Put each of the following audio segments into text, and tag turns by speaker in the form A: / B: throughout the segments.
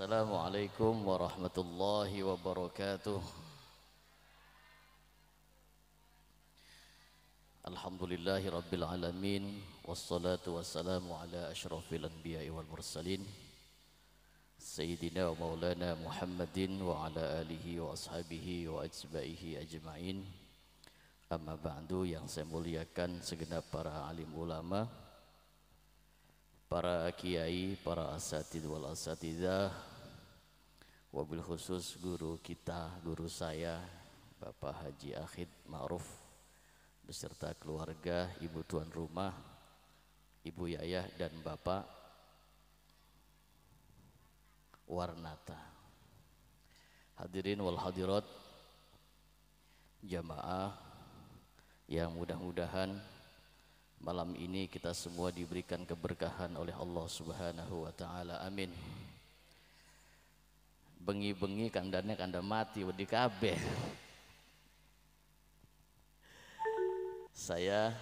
A: Assalamualaikum warahmatullahi wabarakatuh. Alhamdulillahi rabbil alamin. Wassalatu wassalamu ala ashrafil anbiya'i wal mursalin Sayyidina wa maulana Muhammadin wa ala alihi wa ashabihi wa ajba'ihi ajma'in. Amma ba'du, yang saya muliakan segenap para alim ulama, para kiai, para asatid wal asatidah, wabil khusus guru kita, guru saya Bapak Haji Akhid Ma'ruf beserta keluarga, ibu tuan rumah, ibu Yayah dan Bapak Warnata. Hadirin wal hadirat jamaah yang mudah-mudahan malam ini kita semua diberikan keberkahan oleh Allah Subhanahu wa taala. Amin. Bengi-bengi kandane kanda mati wedi kabeh. Saya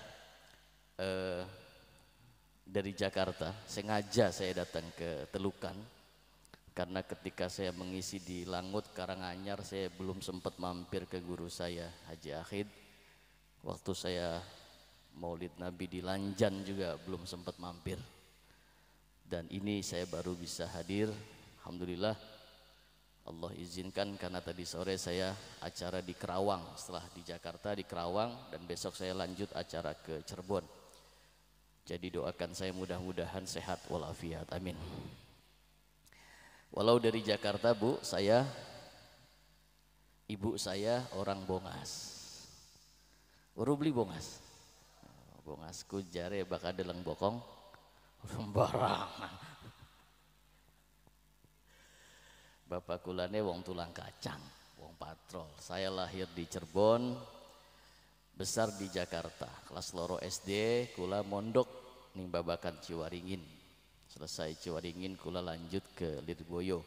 A: dari Jakarta, sengaja saya datang ke Telukan karena ketika saya mengisi di Langut Karanganyar saya belum sempat mampir ke guru saya Haji Akhid. Waktu saya Maulid Nabi di Lanjan juga belum sempat mampir, dan ini saya baru bisa hadir. Alhamdulillah Allah izinkan, karena tadi sore saya acara di Kerawang, setelah di Jakarta di Kerawang, dan besok saya lanjut acara ke Cirebon. Jadi doakan saya mudah-mudahan sehat walafiat, amin. Walau dari Jakarta Bu, ibu saya orang Bongas. Baru beli Bongas. Bongasku jare bakal deleng bokong sembarangan. Bapak kulane wong tulang kacang, wong patrol. Saya lahir di Cirebon, besar di Jakarta. Kelas loro SD kula mondok ning Babakan Ciwaringin. Selesai Ciwaringin kula lanjut ke Lirboyo.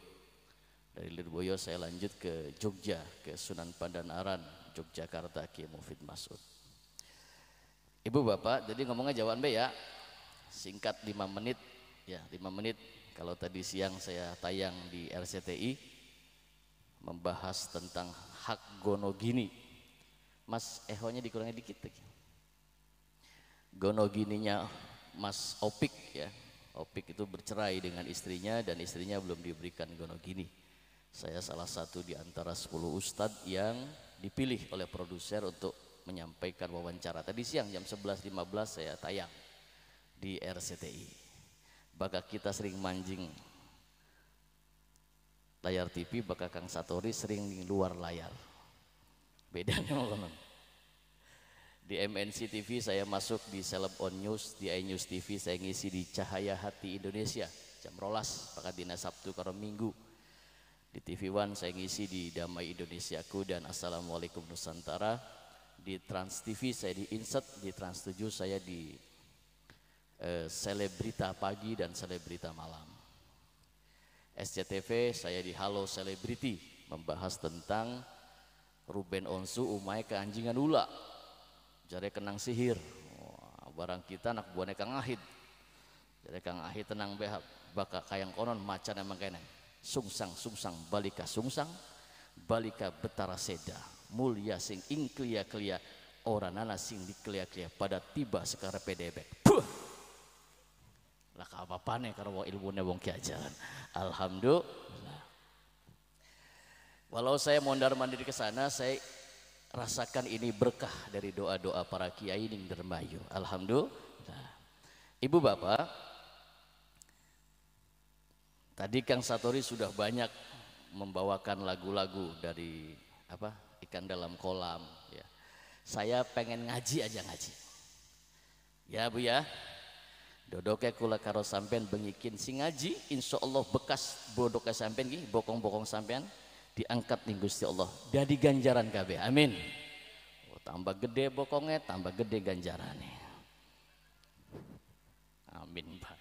A: Dari Lirboyo saya lanjut ke Jogja, ke Sunan Pandanaran, Yogyakarta, Ki Mufid Masud. Ibu bapak, jadi ngomongnya jawaan be ya, singkat 5 menit ya, 5 menit. Kalau tadi siang saya tayang di RCTI membahas tentang hak gonogini. Mas ehonya dikurangi dikit lagi. Gonogininya Mas Opik ya, Opik itu bercerai dengan istrinya dan istrinya belum diberikan gonogini. Saya salah satu di antara 10 ustadz yang dipilih oleh produser untuk menyampaikan wawancara. Tadi siang jam 11.15 saya tayang di RCTI. Bakal kita sering mancing layar TV, bakal Kang Satori sering di luar layar. Bedanya ngono. Di MNC TV saya masuk di Celeb On News, di iNews TV saya ngisi di Cahaya Hati Indonesia jam 12 bakal dina Sabtu karo Minggu. Di TV One saya ngisi di Damai Indonesiaku dan Assalamualaikum Nusantara. Di Trans TV saya di Insert, di Trans 7 saya di Selebrita Pagi dan Selebrita Malam. SCTV saya di Halo Selebriti, membahas tentang Ruben Onsu umai keanjingan ula, jare kenang sihir. Wah, barang kita anak buahnya Kang Ahid, jare Kang Ahid tenang behab, baka kayang konon macan emang kenen. Sungsang sungsang balika sungsang, balika betara seda, mulia sing ing klia-klia, orang nana sing di klia-klia pada tiba sekarang pedebek. Puh! Lah apa-apane karo ilmune wong kiajaran. Alhamdulillah. Walau saya mondar-mandir ke sana, saya rasakan ini berkah dari doa-doa para kiai ning Dermayu. Alhamdulillah. Ibu bapak, tadi Kang Satori sudah banyak membawakan lagu-lagu dari ikan dalam kolam ya. Saya pengen ngaji aja ngaji. Ya Bu ya. Dodoknya kula karo sampean bengikin si ngaji, insyaallah bekas bodoknya sampean ki, bokong-bokong sampean diangkat ning Gusti Allah. Dadi ganjaran kabeh. Amin. Oh, tambah gede bokongnya, tambah gede ganjarane. Amin, Pak.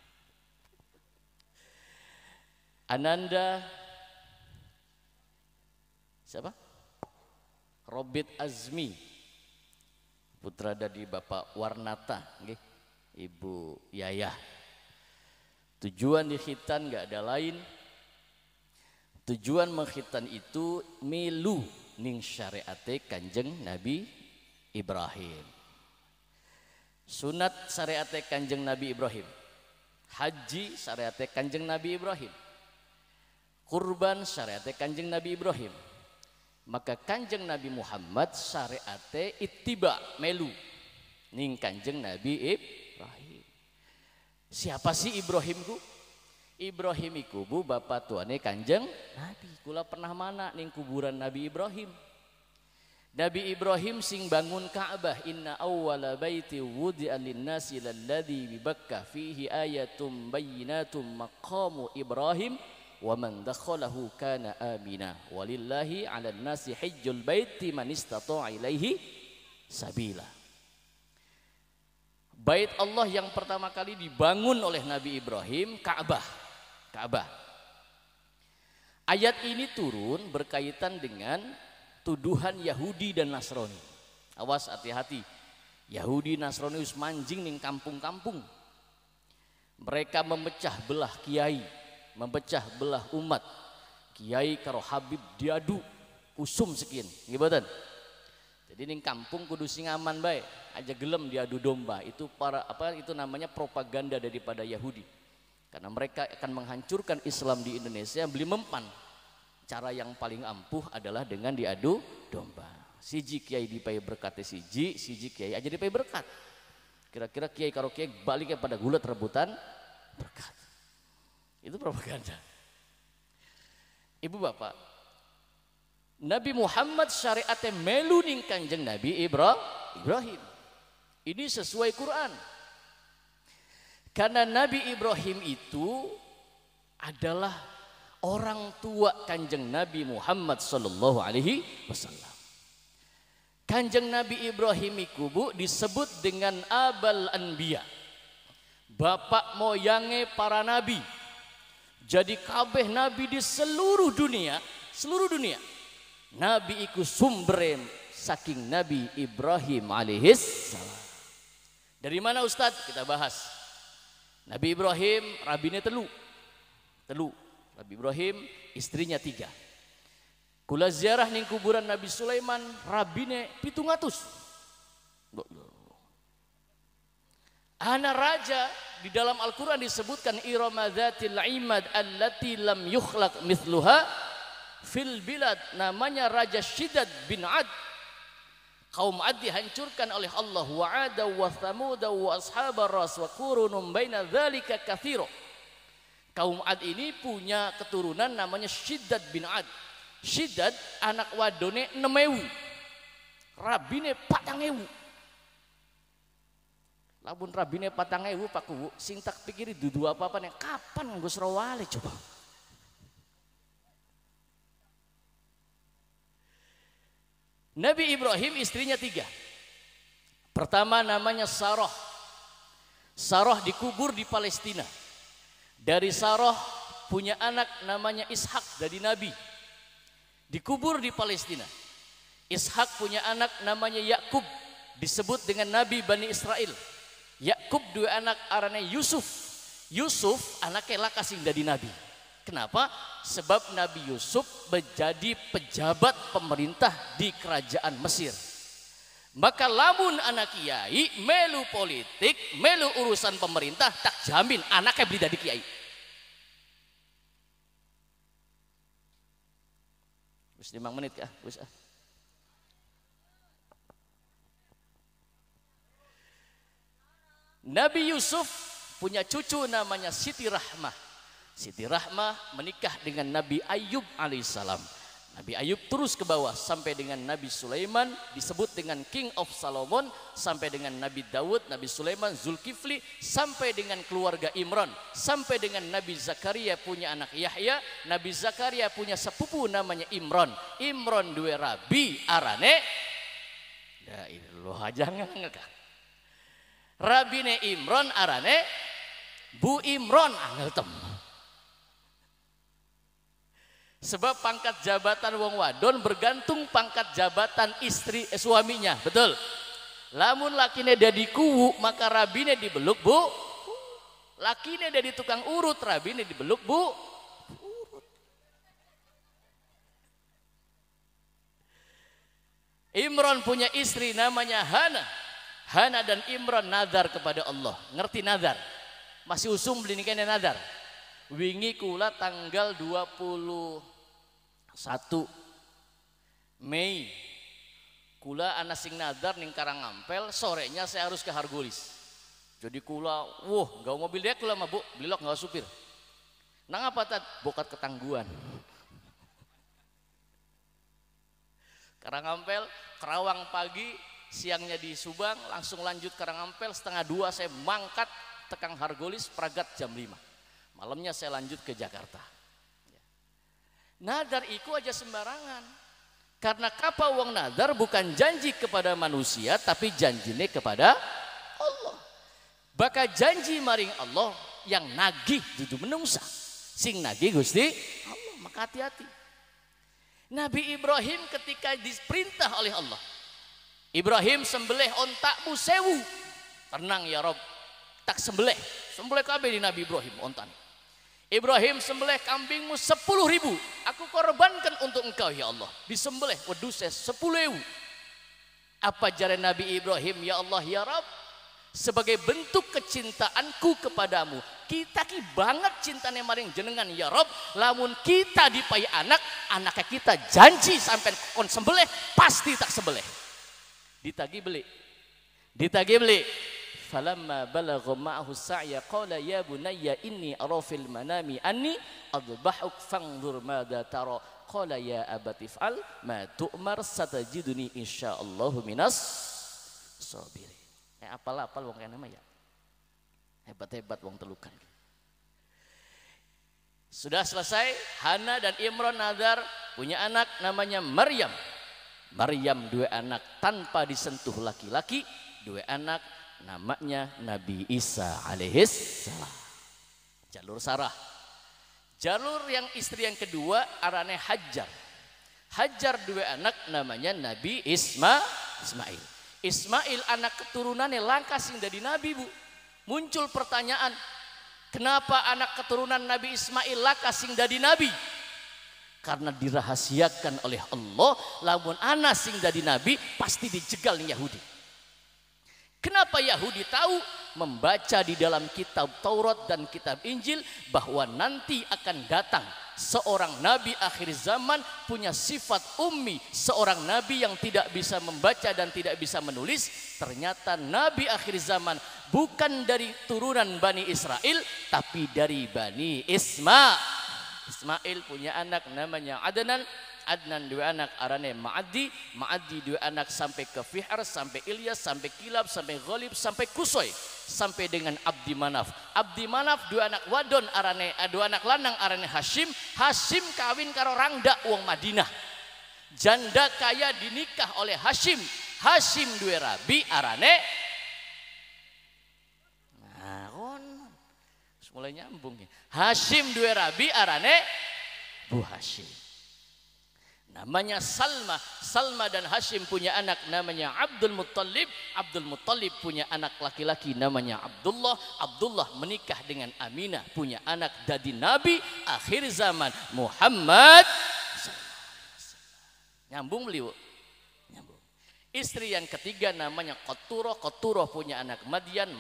A: Ananda siapa? Robit Azmi, putra dari Bapak Warnata, Ibu Yayah. Tujuan di khitan nggak ada lain Tujuan mengkhitan itu milu ning syariate Kanjeng Nabi Ibrahim. Sunat syariate Kanjeng Nabi Ibrahim. Haji syariate Kanjeng Nabi Ibrahim. Kurban syariate Kanjeng Nabi Ibrahim. Maka Kanjeng Nabi Muhammad syariate ittiba melu ning Kanjeng Nabi Ibrahim. Siapa sih Ibrahim ku? Ibrahim iku bu bapak tuane Kanjeng Nabi. Kula pernah mana ning kuburan Nabi Ibrahim. Nabi Ibrahim sing bangun Ka'bah. Inna awwala baiti wudi'a lin-nasi lalladzi bi Bakkah fihi ayatum bayyinatum maqamu Ibrahim wa man dakhalahu kana amina walillahi 'alan nasi hajjul baiti man istata'a ilaihi sabila. Bait Allah yang pertama kali dibangun oleh Nabi Ibrahim, Ka'bah. Ayat ini turun berkaitan dengan tuduhan Yahudi dan Nasrani. Awas hati-hati. Yahudi Nasrani us manjing ning kampung-kampung. Mereka memecah belah kiai, memecah belah umat. Kiai karo Habib diadu usum sekian, nggih mboten? Jadi ning kampung kudu sing aman bae, aja gelem diadu domba. Itu itu namanya propaganda daripada Yahudi. Karena mereka akan menghancurkan Islam di Indonesia, beli mempan. Cara yang paling ampuh adalah dengan diadu domba. Siji kiai dipai berkat siji kiai aja dipai berkat. Kira-kira kiai karo kiai balik pada gulat rebutan berkat. Itu propaganda. Ibu bapak, Nabi Muhammad syariatnya melu ning Kanjeng Nabi Ibrahim. Ini sesuai Quran. Karena Nabi Ibrahim itu adalah orang tua Kanjeng Nabi Muhammad sallallahu alaihi wasallam. Kanjeng Nabi Ibrahim iku bu disebut dengan Abal Anbiya. Bapak moyange para nabi. Jadi kabeh nabi di seluruh dunia, nabi iku sumber saking Nabi Ibrahim alaihis salam. Dari mana Ustadz? Kita bahas. Nabi Ibrahim rabine telu. Nabi Ibrahim istrinya 3. Kula ziarah ning kuburan Nabi Sulaiman rabine 700. Ana raja di dalam Al-Quran disebutkan Irama dzatil imad allati lam yukhlaq mithluha fil bilad. Namanya Raja Syiddad bin Ad. Kaum Ad dihancurkan oleh Allah. Wa Ada wa Thamud wa ashabar ras wa qurunum baina dzalika katsira. Kaum Ad ini punya keturunan namanya Syiddad bin Ad. Syiddad anak wadone 6.000. Rabine 4.000. Labun rabine 4.000 Pak Kuwu sing tak pikiri dudu apa-apa nih kapan nganggo serawale coba. Nabi Ibrahim istrinya 3. Pertama namanya Sarah. Sarah dikubur di Palestina. Dari Sarah punya anak namanya Ishak dari Nabi. Dikubur di Palestina. Ishak punya anak namanya Yakub. Disebut dengan Nabi Bani Israel. Yakub 2 anak arane Yusuf. Yusuf anaknya lah kasih dari Nabi. Kenapa? Sebab Nabi Yusuf menjadi pejabat pemerintah di kerajaan Mesir. Maka lamun anak kiai melu politik, melu urusan pemerintah, tak jamin anaknya beli dari kiai. Wis 5 menit kah? Wis ah. Nabi Yusuf punya cucu namanya Siti Rahmah. Siti Rahmah menikah dengan Nabi Ayub alaihissalam. Nabi Ayub terus ke bawah sampai dengan Nabi Sulaiman, disebut dengan King of Solomon, sampai dengan Nabi Daud, Nabi Sulaiman, Zulkifli, sampai dengan keluarga Imran, sampai dengan Nabi Zakaria punya anak Yahya, Nabi Zakaria punya sepupu namanya Imran. Imran 2 rabi arane ya ilah aja ngangka. Rabine Imran arane Bu Imran angel tem. Sebab pangkat jabatan wong wadon bergantung pangkat jabatan istri suaminya, betul. Lamun lakine dadi kuwu maka rabine dibeluk bu. Lakine dadi tukang urut rabine dibeluk bu. Urut. Imran punya istri namanya Hana. Hana dan Imran nadar kepada Allah. Ngerti nadar? Masih usum beli nikahnya nadar. Wingi kula tanggal 21 Mei. Kula anak sing nadar ning Karangampel, sorenya saya harus ke Hargolis. Jadi kula, gak mobil dia kula mabuk, belok gak supir. Nang apa tat? Bokat ketangguhan. Karangampel, Kerawang pagi, siangnya di Subang, langsung lanjut Karangampel, 1:30 saya mangkat tekang Hargolis, Pragat jam 5. Malamnya saya lanjut ke Jakarta. Nadar iku aja sembarangan. Karena kapa wong nadar bukan janji kepada manusia, tapi janjine kepada Allah. Baka janji maring Allah yang nagih dudu menungsa. Sing nagih Gusti Allah, maka hati-hati. Nabi Ibrahim ketika diperintah oleh Allah, Ibrahim sembelih ontakmu 1000. Tenang ya Rob, tak sembelih kabeh di Nabi Ibrahim ontan. Ibrahim sembelih kambingmu 10.000. Aku korbankan untuk engkau ya Allah. Disembelih weduse 10.000. Apa jare Nabi Ibrahim, ya Allah ya Rabb, sebagai bentuk kecintaanku kepadamu, kita ki banget cintane maring jenengan ya Rob. Lamun kita dipai anaknya kita janji sampai kon sembelih pasti tak sembelih. Ditagi beli. Falamma balagha ma'ahu sa'ya qala ya bunayya inni ara fil manami anni adbahuk fanzur madza tara qala ya abati fa'al ma tu'mar satajiduni insyaallahu minas sabirin. Apal wong kene mah ya. Hebat wong telukan. Sudah selesai, Hana dan Imran nadar punya anak namanya Maryam. Maryam 2 anak tanpa disentuh laki-laki, 2 anak namanya Nabi Isa alaihis salam. Jalur Sarah. Jalur yang istri yang kedua arane Hajar. Hajar 2 anak namanya Nabi Ismail. Ismail anak keturunannya langka sing dadi nabi, Bu. Muncul pertanyaan, kenapa anak keturunan Nabi Ismail langka sing dadi nabi? Karena dirahasiakan oleh Allah, lamun anak sing dadi nabi pasti dijegal ning Yahudi. Kenapa Yahudi tahu? Membaca di dalam kitab Taurat dan kitab Injil bahwa nanti akan datang seorang nabi akhir zaman punya sifat ummi, seorang nabi yang tidak bisa membaca dan tidak bisa menulis. Ternyata nabi akhir zaman bukan dari turunan Bani Israel, tapi dari Bani Ismail punya anak namanya Adnan. Adnan 2 anak arane Ma'adi 2 anak sampai ke Fihr, sampai Ilyas, sampai Kilab, sampai Ghalib, sampai Kusoy, sampai dengan Abdi Manaf 2 anak wadon arane 2 anak lanang arane Hashim kawin karo Rangda wong Madinah, janda kaya dinikah oleh Hashim 2 rabi arane mulai nyambung ya. Hashim 2 rabi arane Bu Hashim. Namanya Salma dan Hashim punya anak namanya Abdul Muttalib punya anak laki-laki namanya Abdullah menikah dengan Aminah punya anak dadi nabi akhir zaman Muhammad. Nyambung beliau. Nyambung. Istri yang ketiga namanya Qatturah punya anak Madyan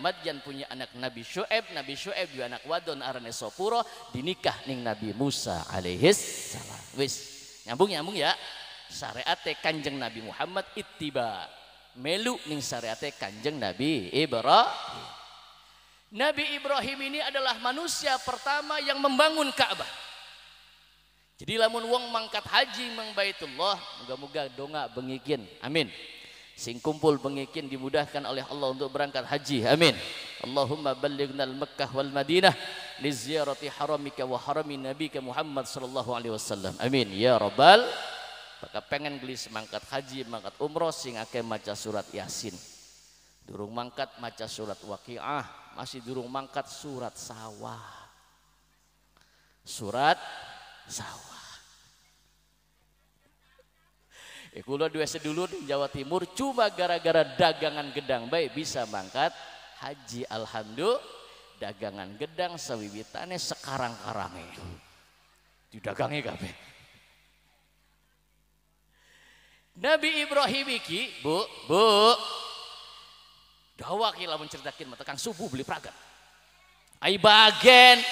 A: punya anak Nabi Syu'aib 2 anak wadon arane Sopuro dinikah ning Nabi Musa alaihis salam. Wis nyambung ya. Syariate Kanjeng Nabi Muhammad ittiba melu ning syariate Kanjeng Nabi Ibrahim. Nabi Ibrahim ini adalah manusia pertama yang membangun Ka'bah. Jadi lamun wong mangkat haji mang Baitullah, moga-moga donga bengikin. Amin. Sing kumpul bengikin dimudahkan oleh Allah untuk berangkat haji. Amin. Allahumma ballighnal Makkah wal Madinah li ziyarati haramika wa harami nabika Muhammad sallallahu alaihi wasallam. Amin ya rabbal. Maka pengen gelis mangkat haji, mangkat umroh sing akeh maca surat Yasin. Durung mangkat maca surat Waqiah, masih durung mangkat surat Sawah. Surat Sawah. Kula 2 sedulur di Jawa Timur cuma gara-gara dagangan gedang bae bisa mangkat haji. Alhamdulillah dagangan gedang sawiwitane sekarang-karange didagangi kabeh. Nabi Ibrahim iki, Bu, dawa ki lamun ceritakeun mah tekan subuh beli pragat. Ai bagen.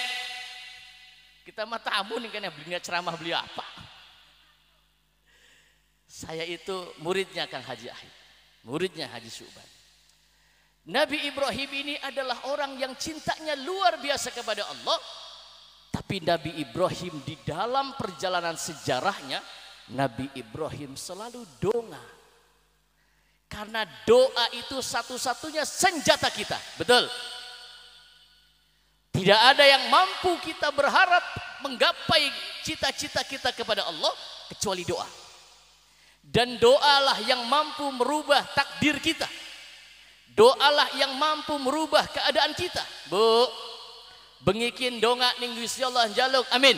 A: Kita mah tamu nih kan belinya ceramah beli apa? Saya itu muridnya Kang Haji Ahid, muridnya Haji Syuban. Nabi Ibrahim ini adalah orang yang cintanya luar biasa kepada Allah. Tapi Nabi Ibrahim di dalam perjalanan sejarahnya, Nabi Ibrahim selalu doa. Karena doa itu satu-satunya senjata kita. Betul? Tidak ada yang mampu kita berharap menggapai cita-cita kita kepada Allah kecuali doa. Dan doalah yang mampu merubah takdir kita. Doalah yang mampu merubah keadaan kita. Bu, bengikin donga ning Gusti Allah jaluk. Amin.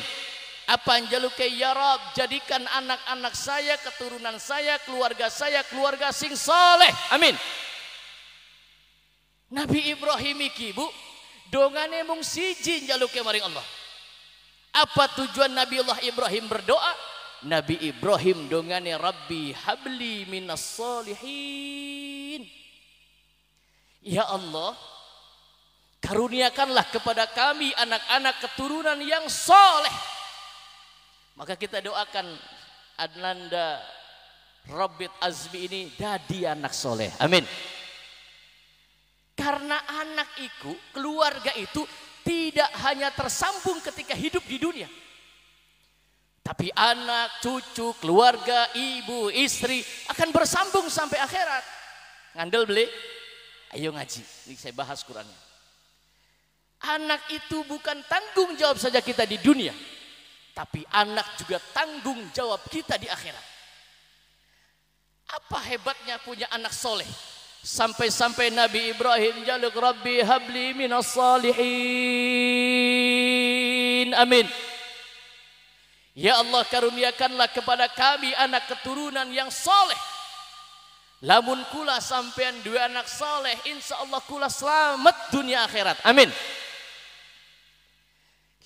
A: Apa jaluk ya Rabb, jadikan anak-anak saya, keturunan saya, keluarga sing soleh. Amin. Nabi Ibrahim iki, Bu, dongane mung siji jaluk maring Allah. Apa tujuan Nabi Allah Ibrahim berdoa? Nabi Ibrahim dongane Rabbi habli minas solihin. Ya Allah, karuniakanlah kepada kami anak-anak keturunan yang soleh. Maka kita doakan Adnanda Rabbit Azmi ini jadi anak soleh. Amin. Karena anak itu, keluarga itu tidak hanya tersambung ketika hidup di dunia. Tapi anak, cucu, keluarga, ibu, istri akan bersambung sampai akhirat. Ngandel beli? Ayo ngaji. Ini saya bahas Qurannya. Anak itu bukan tanggung jawab saja kita di dunia. Tapi anak juga tanggung jawab kita di akhirat. Apa hebatnya punya anak soleh? Sampai-sampai Nabi Ibrahim jaluk Rabbi habli minas salihin. Amin. Ya Allah, karuniakanlah kepada kami anak keturunan yang soleh. Lamun kula sampean dua anak soleh, insya Allah kula selamat dunia akhirat. Amin.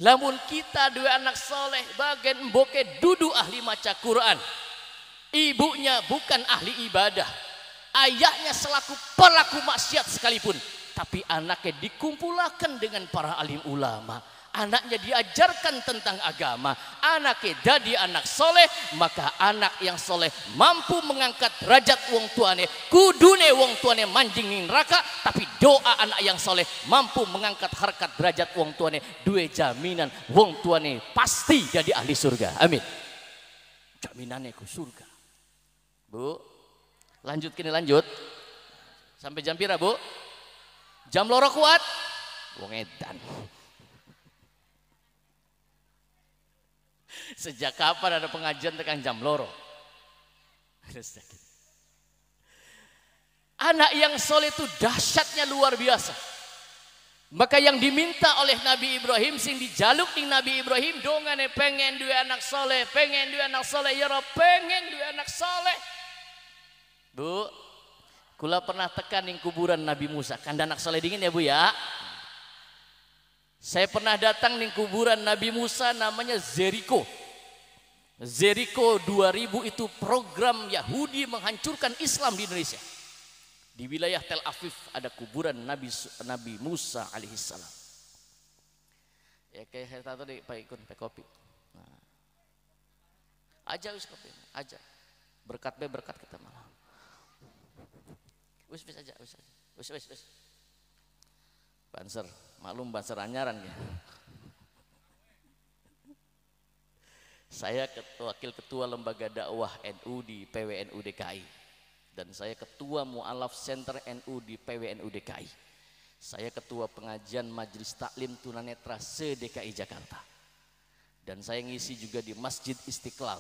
A: Lamun kita dua anak soleh, bagian mboke dudu ahli maca Quran, ibunya bukan ahli ibadah, ayahnya selaku pelaku maksiat sekalipun, tapi anaknya dikumpulkan dengan para alim ulama. Anaknya diajarkan tentang agama, anaknya jadi anak soleh, maka anak yang soleh mampu mengangkat derajat wong tuane. Kudune wong tuane manjing neraka, tapi doa anak yang soleh mampu mengangkat harkat derajat wong tuane. Dua jaminan wong tuane pasti jadi ahli surga. Amin. Jaminannya ku surga. Bu, lanjut kini lanjut. Sampai jam pira, Bu? Jam loro kuat. Wong edan. Sejak kapan ada pengajian tekan jam loro? Anak yang soleh itu dahsyatnya luar biasa. Maka yang diminta oleh Nabi Ibrahim, sing dijaluk ning Nabi Ibrahim, dongane pengen dua anak soleh, pengen dua anak soleh, ya Rabb, pengen dua anak soleh. Bu, kula pernah tekan ning kuburan Nabi Musa, kan anak soleh dingin ya Bu ya. Saya pernah datang ning kuburan Nabi Musa, namanya Jericho. Jericho 2000 itu program Yahudi menghancurkan Islam di Indonesia. Di wilayah Tel Aviv ada kuburan Nabi Musa alaihissalam. Ya kayak saya tahu tadi Pak Ikun Pak Kopi. Nah. Aja wis kopi, aja. Berkat be berkat kita malah. Wis aja, wis. Banser, maklum Banser anyaran ya. Saya wakil ketua lembaga dakwah NU di PWNU DKI dan saya ketua mualaf center NU di PWNU DKI. Saya ketua pengajian Majelis Taklim Tunanetra se-DKI Jakarta. Dan saya ngisi juga di Masjid Istiqlal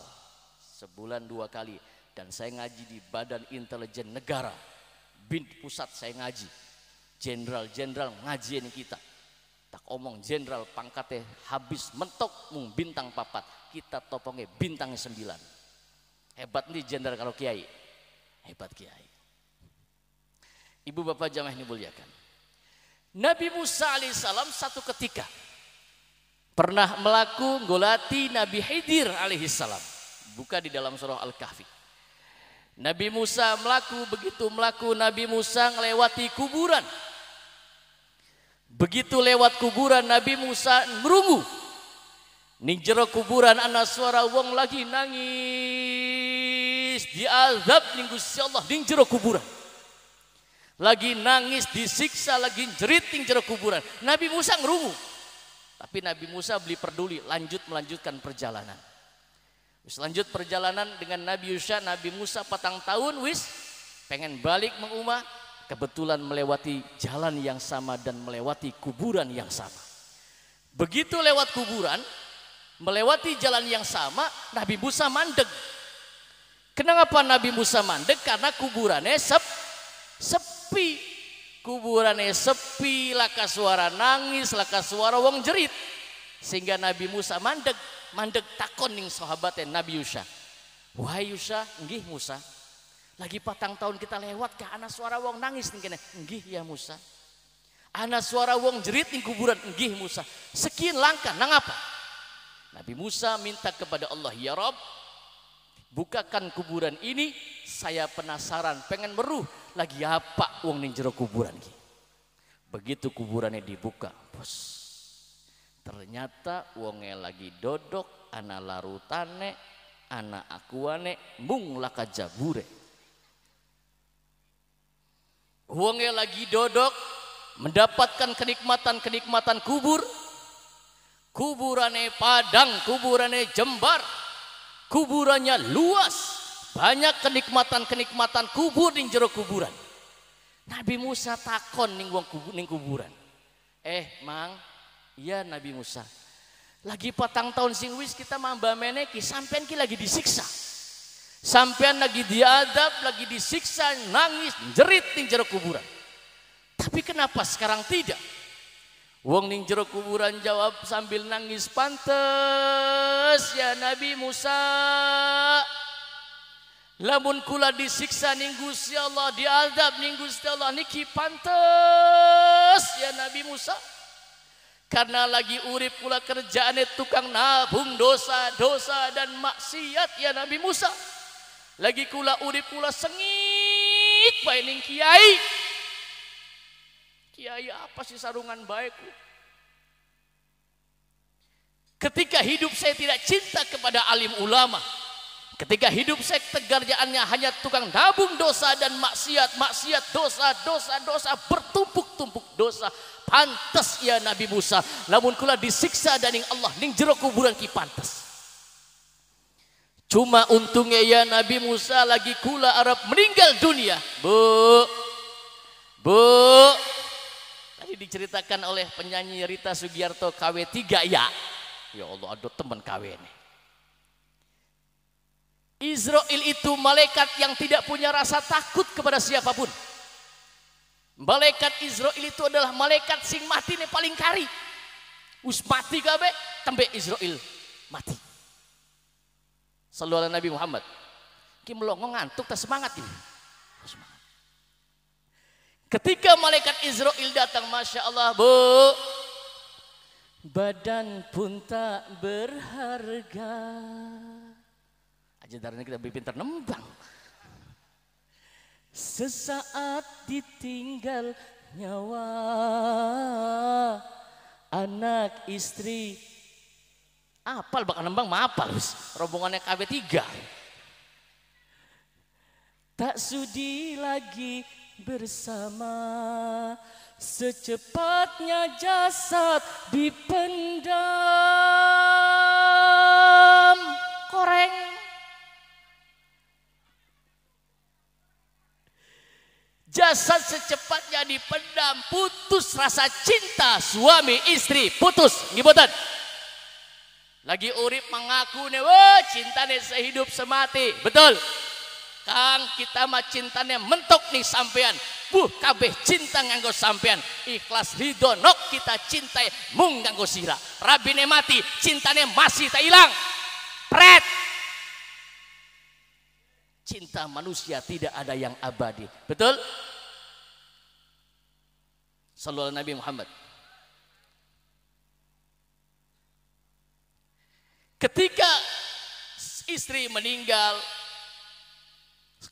A: sebulan 2 kali, dan saya ngaji di Badan Intelijen Negara. BIN pusat saya ngaji. Jenderal-jenderal ngajiin kita. Tak omong jenderal pangkatnya habis mentok mung bintang 4, kita topongnya bintang 9. Hebat nih jenderal kalau kiai. Hebat kiai. Ibu bapak jamaah ini muliakan. Nabi Musa alaihissalam satu ketika pernah melaku golati Nabi Khidir alaihissalam. Buka di dalam surah Al-Kahfi. Nabi Musa begitu melaku Nabi Musa melewati kuburan. Begitu lewat kuburan Nabi Musa ngerungu. Ning jero kuburan ana suara wong lagi nangis diazab ning Gusti Allah ning jero kuburan. Lagi nangis disiksa lagi jerit ning jero kuburan. Nabi Musa ngerungu. Tapi Nabi Musa beli peduli melanjutkan perjalanan. Wis lanjut perjalanan dengan Nabi Yusha, Nabi Musa 4 tahun wis pengen balik mengumah, kebetulan melewati jalan yang sama dan melewati kuburan yang sama. Begitu lewat kuburan, melewati jalan yang sama, Nabi Musa mandeg. Kenapa Nabi Musa mandeg? Karena kuburannya sepi. Kuburannya sepi, laka suara nangis, laka suara wong jerit. Sehingga Nabi Musa mandeg takon ning sahabatnya Nabi Yusha. Wahai Yusha, nggih Musa. Lagi 4 tahun kita lewat ke ana suara wong nangis ning kene. Nggih ya Musa. Ana suara wong jerit ning kuburan. Nggih Musa. Sekian langkah nang apa? Nabi Musa minta kepada Allah, ya Rabb, bukakan kuburan ini, saya penasaran, pengen meruh lagi apa wong ning jero kuburan ki. Begitu kuburannya dibuka, bos. Ternyata wonge lagi dodok, ana larutane, ana akuane, mung laka jabure. Wonge lagi dodok, mendapatkan kenikmatan kubur. Kuburannya padang, kuburannya jembar, kuburannya luas, banyak kenikmatan kubur ning jero kuburan. Nabi Musa takon ning wong kuburan. Mang, iya Nabi Musa. Lagi 4 tahun sing wis kita mamba meneki, sampean ki lagi disiksa. Sampean lagi diadab, lagi disiksa, nangis, jerit ning jero kuburan. Tapi kenapa sekarang tidak? Wong ning jero kuburan jawab sambil nangis, pantes ya Nabi Musa. Lamun kula disiksa ning Gusti Allah, diadab ning Gusti Allah niki pantes ya Nabi Musa. Karena lagi urip kula kerjaane tukang nabung dosa dan maksiat ya Nabi Musa. Lagi kula urip kula sengit bae ning kiai. Kiai apa sih sarungan baikku? Ketika hidup saya tidak cinta kepada alim ulama, ketika hidup saya kerjaannya hanya tukang nabung dosa dan maksiat, dosa bertumpuk-tumpuk dosa. Pantas ya Nabi Musa, lamun kula disiksa daning Allah ning jero kuburan ki pantas. Cuma untungnya ya Nabi Musa lagi kula arep meninggal dunia. Bu. Tadi diceritakan oleh penyanyi Rita Sugiarto KW3 ya. Ya Allah, ada teman KW ini. Israel itu malaikat yang tidak punya rasa takut kepada siapapun. Malaikat Israel itu adalah malaikat sing mati ne paling kari. Us mati kabeh tembe Israel mati. Sallallahu alaihi Nabi Muhammad. Ki melongo ngantuk tak semangat ini. Semangat. Ketika malaikat Israel datang, Masya Allah, Bu, badan pun tak berharga. Aja darahnya kita pintar nembang. Sesaat ditinggal nyawa, anak istri. Apal bakal nembang mapal, rombongannya KB3. Tak sudi lagi bersama, secepatnya jasad dipendam. Koreng. Jasad secepatnya dipendam, putus rasa cinta suami istri, putus, ngibutan. Lagi urip mengaku nih, wah cintanya sehidup semati, betul. Kang kita mah cintanya mentok nih sampean, kabeh cinta nganggo sampean, ikhlas ridho nok kita cintai mung nganggo sira. Rabine mati, cintanya masih tak hilang, pret. Cinta manusia tidak ada yang abadi, betul? Sallallahu Nabi Muhammad. Ketika istri meninggal,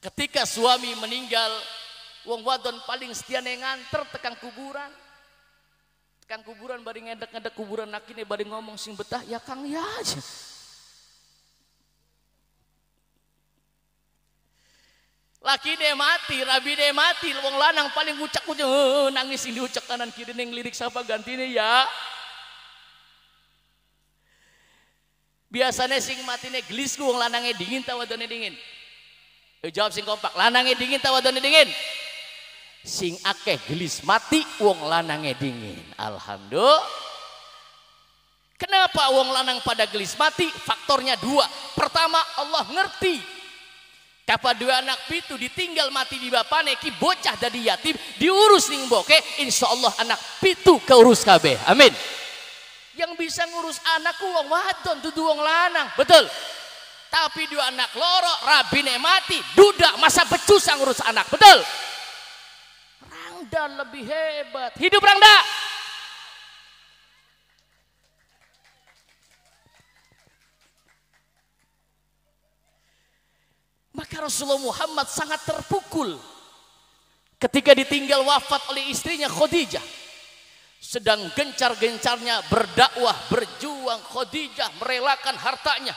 A: Ketika suami meninggal, wong wadon paling setia nganter tekan kuburan. Tekan kuburan bari ngedek-ngedek kuburan nakine bari ngomong sing betah, ya Kang ya aja. Laki dia mati, rabi dia mati, wong lanang paling ucak-ucak nangis ini ucak kanan kiri neng lirik siapa gantine ya. Biasanya sing matine gelis ku wong lanangnya dingin tawa wadone dingin. Jawab sing kompak, lanangnya dingin tawa wadone dingin. Sing akeh gelis mati wong lanangnya dingin. Alhamdulillah. Kenapa wong lanang pada gelis mati? Faktornya dua. Pertama, Allah ngerti kapan dua anak pitu ditinggal mati di bapane ki bocah jadi yatim diurus ning boke, insyaallah anak pitu keurus kabeh. Amin. Yang bisa ngurus anakku wong wadon dudu wong lanang, betul. Tapi dua anak loro rabine mati duda masa becus ngurus anak, betul. Rangda lebih hebat. Hidup Rangda. Maka Rasulullah Muhammad sangat terpukul ketika ditinggal wafat oleh istrinya Khadijah. Sedang gencar-gencarnya berdakwah, berjuang, Khadijah merelakan hartanya,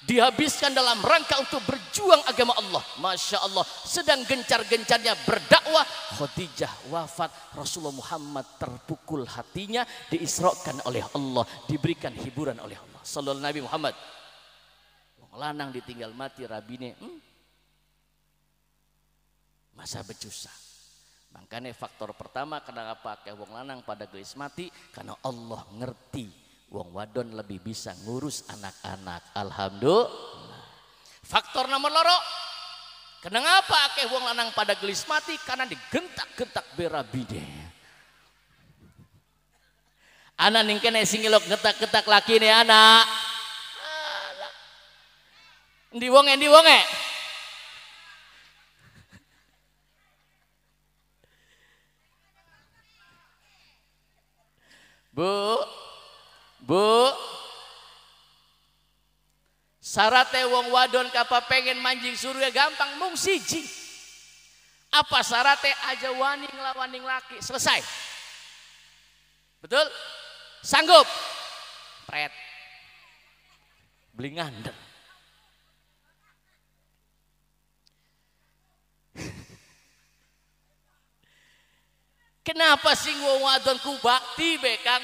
A: dihabiskan dalam rangka untuk berjuang agama Allah. Masya Allah, sedang gencar-gencarnya berdakwah, Khadijah wafat. Rasulullah Muhammad terpukul hatinya, diisrakan oleh Allah, diberikan hiburan oleh Allah. Sallallahu Nabi Muhammad. Lanang ditinggal mati rabine masa becusa. Makanya faktor pertama kenapa akeh wong lanang pada gelis mati, karena Allah ngerti wong wadon lebih bisa ngurus anak-anak. Alhamdulillah. Faktor nomor loro, kenapa akeh wong lanang pada gelis mati, karena digentak-gentak berabine. Anak ning kene sing elok getak-getak lakine anak. Endi wonge, endi wonge? Bu, syaratnya wong wadon kapa pengen manjing surga gampang mung siji. Apa syaratnya? Aja wani nglawaning laki, selesai. Betul? Sanggup? Pret. Beli ngandel. Kenapa sing wong wadon ku bakti be Kang?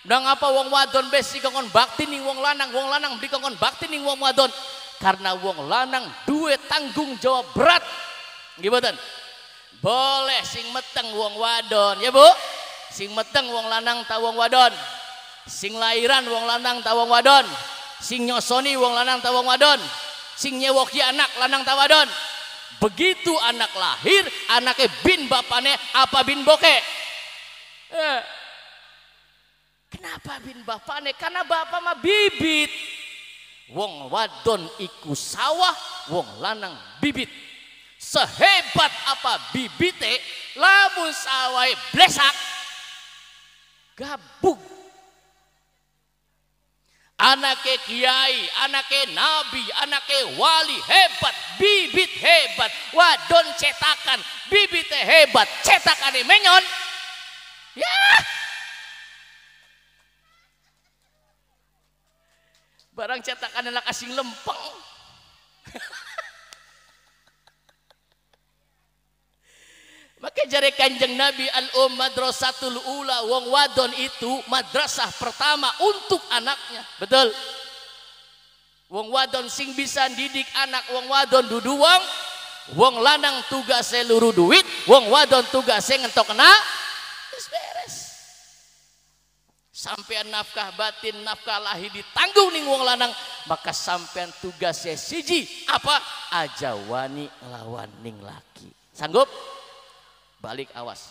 A: Ndang apa wong wadon be sing kongkon bakti ning wong lanang dikongkon bakti ning wong wadon? Karena wong lanang duwe tanggung jawab berat. Nggih mboten? Boleh sing meteng wong wadon, ya Bu? Sing meteng wong lanang ta wong wadon. Sing lairan wong lanang ta wong wadon. Sing nyosoni wong lanang ta wong wadon. Sing nyewoki anak lanang ta wadon. Begitu anak lahir, anaknya bin bapane apa bin boke. Kenapa bin bapane? Karena bapak mah bibit. Wong wadon iku sawah, wong lanang bibit. Sehebat apa bibite, lamun sawai blesak gabung. Anake kiai, anake nabi, anake wali hebat, bibit hebat, wadon cetakan, bibitnya hebat, cetakane menyon. Ya. Barang cetakan anak asing lempeng. Maka jare Kanjeng Nabi madrasatul ula, wong wadon itu madrasah pertama untuk anaknya. Betul. Wong wadon sing bisa didik anak wong wadon dudu wong lanang tugasnya luru duit, wong wadon tugasnya ngentok kena beres. Sampean nafkah batin, nafkah lahir ditanggung ning wong lanang, maka sampean tugasnya siji apa? Aja wani lawan ning laki. Sanggup? Balik awas,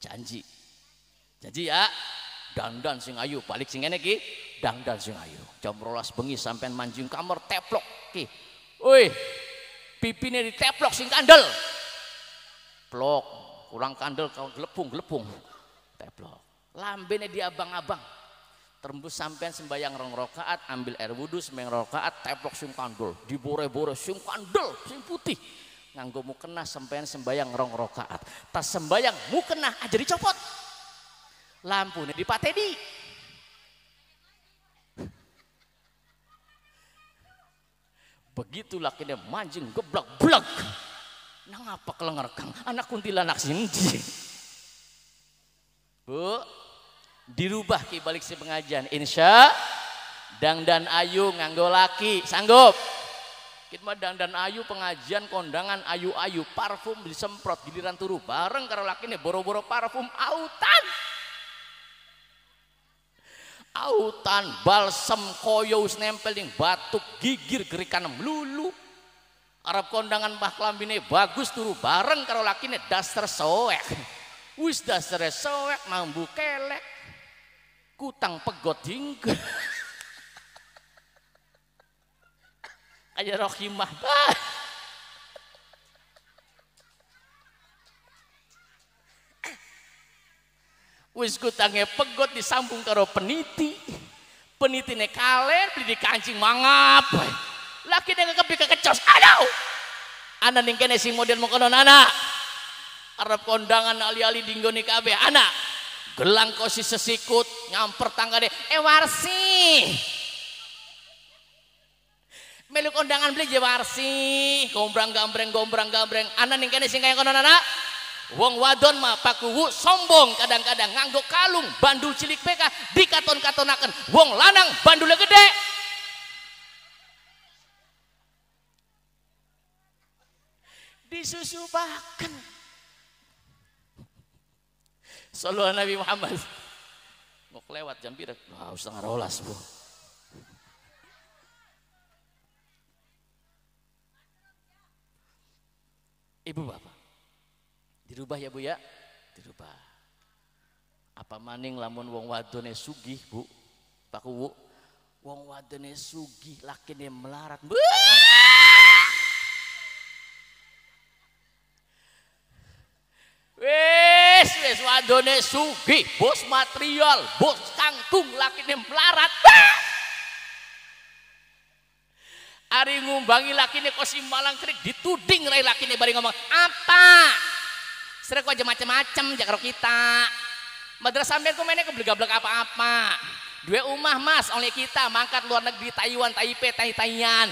A: janji ya, dandan sing ayu, balik sing ngene ki, dandan sing ayu. Jam 12 bengi sampean manjing kamar teplok ki, woi, pipine diteplok sing kandel, plok, kurang kandel kau gelepung, teplok, lambene di abang-abang, Terembus sampean sembayang rong rakaat, ambil air wudu sembayang rakaat, teplok sing kandel, dibore-bore sing kandel, sing putih. Nganggo mukena sampean sembayang rong rakaat. Tas sembayang mukena aja dicopot. Lampune dipateni. Begitu lakinya manjing geblak-blak. Nang apa kelengar kang? Anak kuntilanak sindi. Bu, dirubah ki balik si pengajian insya dangdan ayu nganggo laki sanggup kita mah dangdan ayu pengajian kondangan ayu-ayu parfum disemprot giliran turu bareng karo laki nih boro-boro parfum autan balsem koyo nempel ning batuk gigir gerikan melulu Arab kondangan mbah klambine bagus turu bareng karo laki nih daster soek wis daster soek mambu kelek kutang pegot hingga aja rohimah wis kutangnya pegot disambung karo peniti penitine kalen beli di kancing mangap laki dia kebi kekecos aduh anak ning kene sing model mengkonon anak Arab kondangan ali-ali dinggoni kabeh anak gelang kosi sesikut nyamper tangga deh warsi melu kondangan beli je warsi gombrang gambreng anak ning kene sing kaya kono anak wong wadon mah pakuwu sombong kadang-kadang nganggo kalung bandul cilik beka dikaton-katonaken wong lanang bandulnya gede disusupaken Sallallahu Nabi Muhammad mau kelewat jam pirang setengah rolas bu ibu bapak dirubah ya bu ya dirubah apa maning lamun wong wadone sugih bu Pak Kuwu wong wadone sugih lakine melarat wis wadone sugih bos material bos kangkung lakine melarat ari ngumbangi lakine kosi malang krik dituding rai lakine bari ngomong apa srek aja macam-macam jakro kita madrasah sampean kumene keblek-blek apa-apa dua umah mas oleh kita mangkat luar negeri Taiwan Taipei Taiyan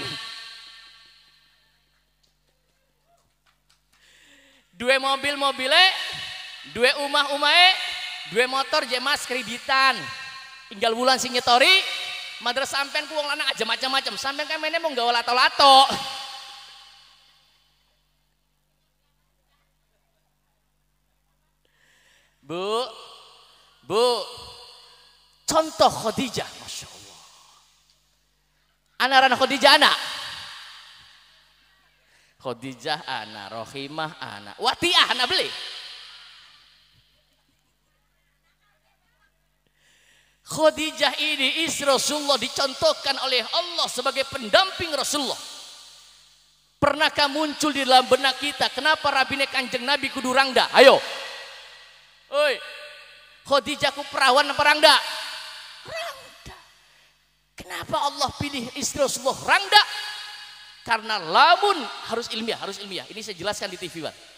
A: dua mobil-mobilnya dua umah-umahnya dua motor jemas kreditan tinggal bulan sing nyetori madrasah sampean ku wong lanang aja macam-macam sampean kan mainnya mau gawa lato-lato bu contoh Khadijah Masya Allah anak-anak Khadijah anak Khadijah anak Rohimah anak Watiah anak beli Khadijah ini istri Rasulullah dicontohkan oleh Allah sebagai pendamping Rasulullah. Pernahkah muncul di dalam benak kita kenapa rabine Kanjeng Nabi kudu rangda? Ayo. Oi. Khadijah ku perawan apa rangda? Rangda. Kenapa Allah pilih istri Rasulullah rangda? Karena lamun harus ilmiah. Ini saya jelaskan di TV, Pak.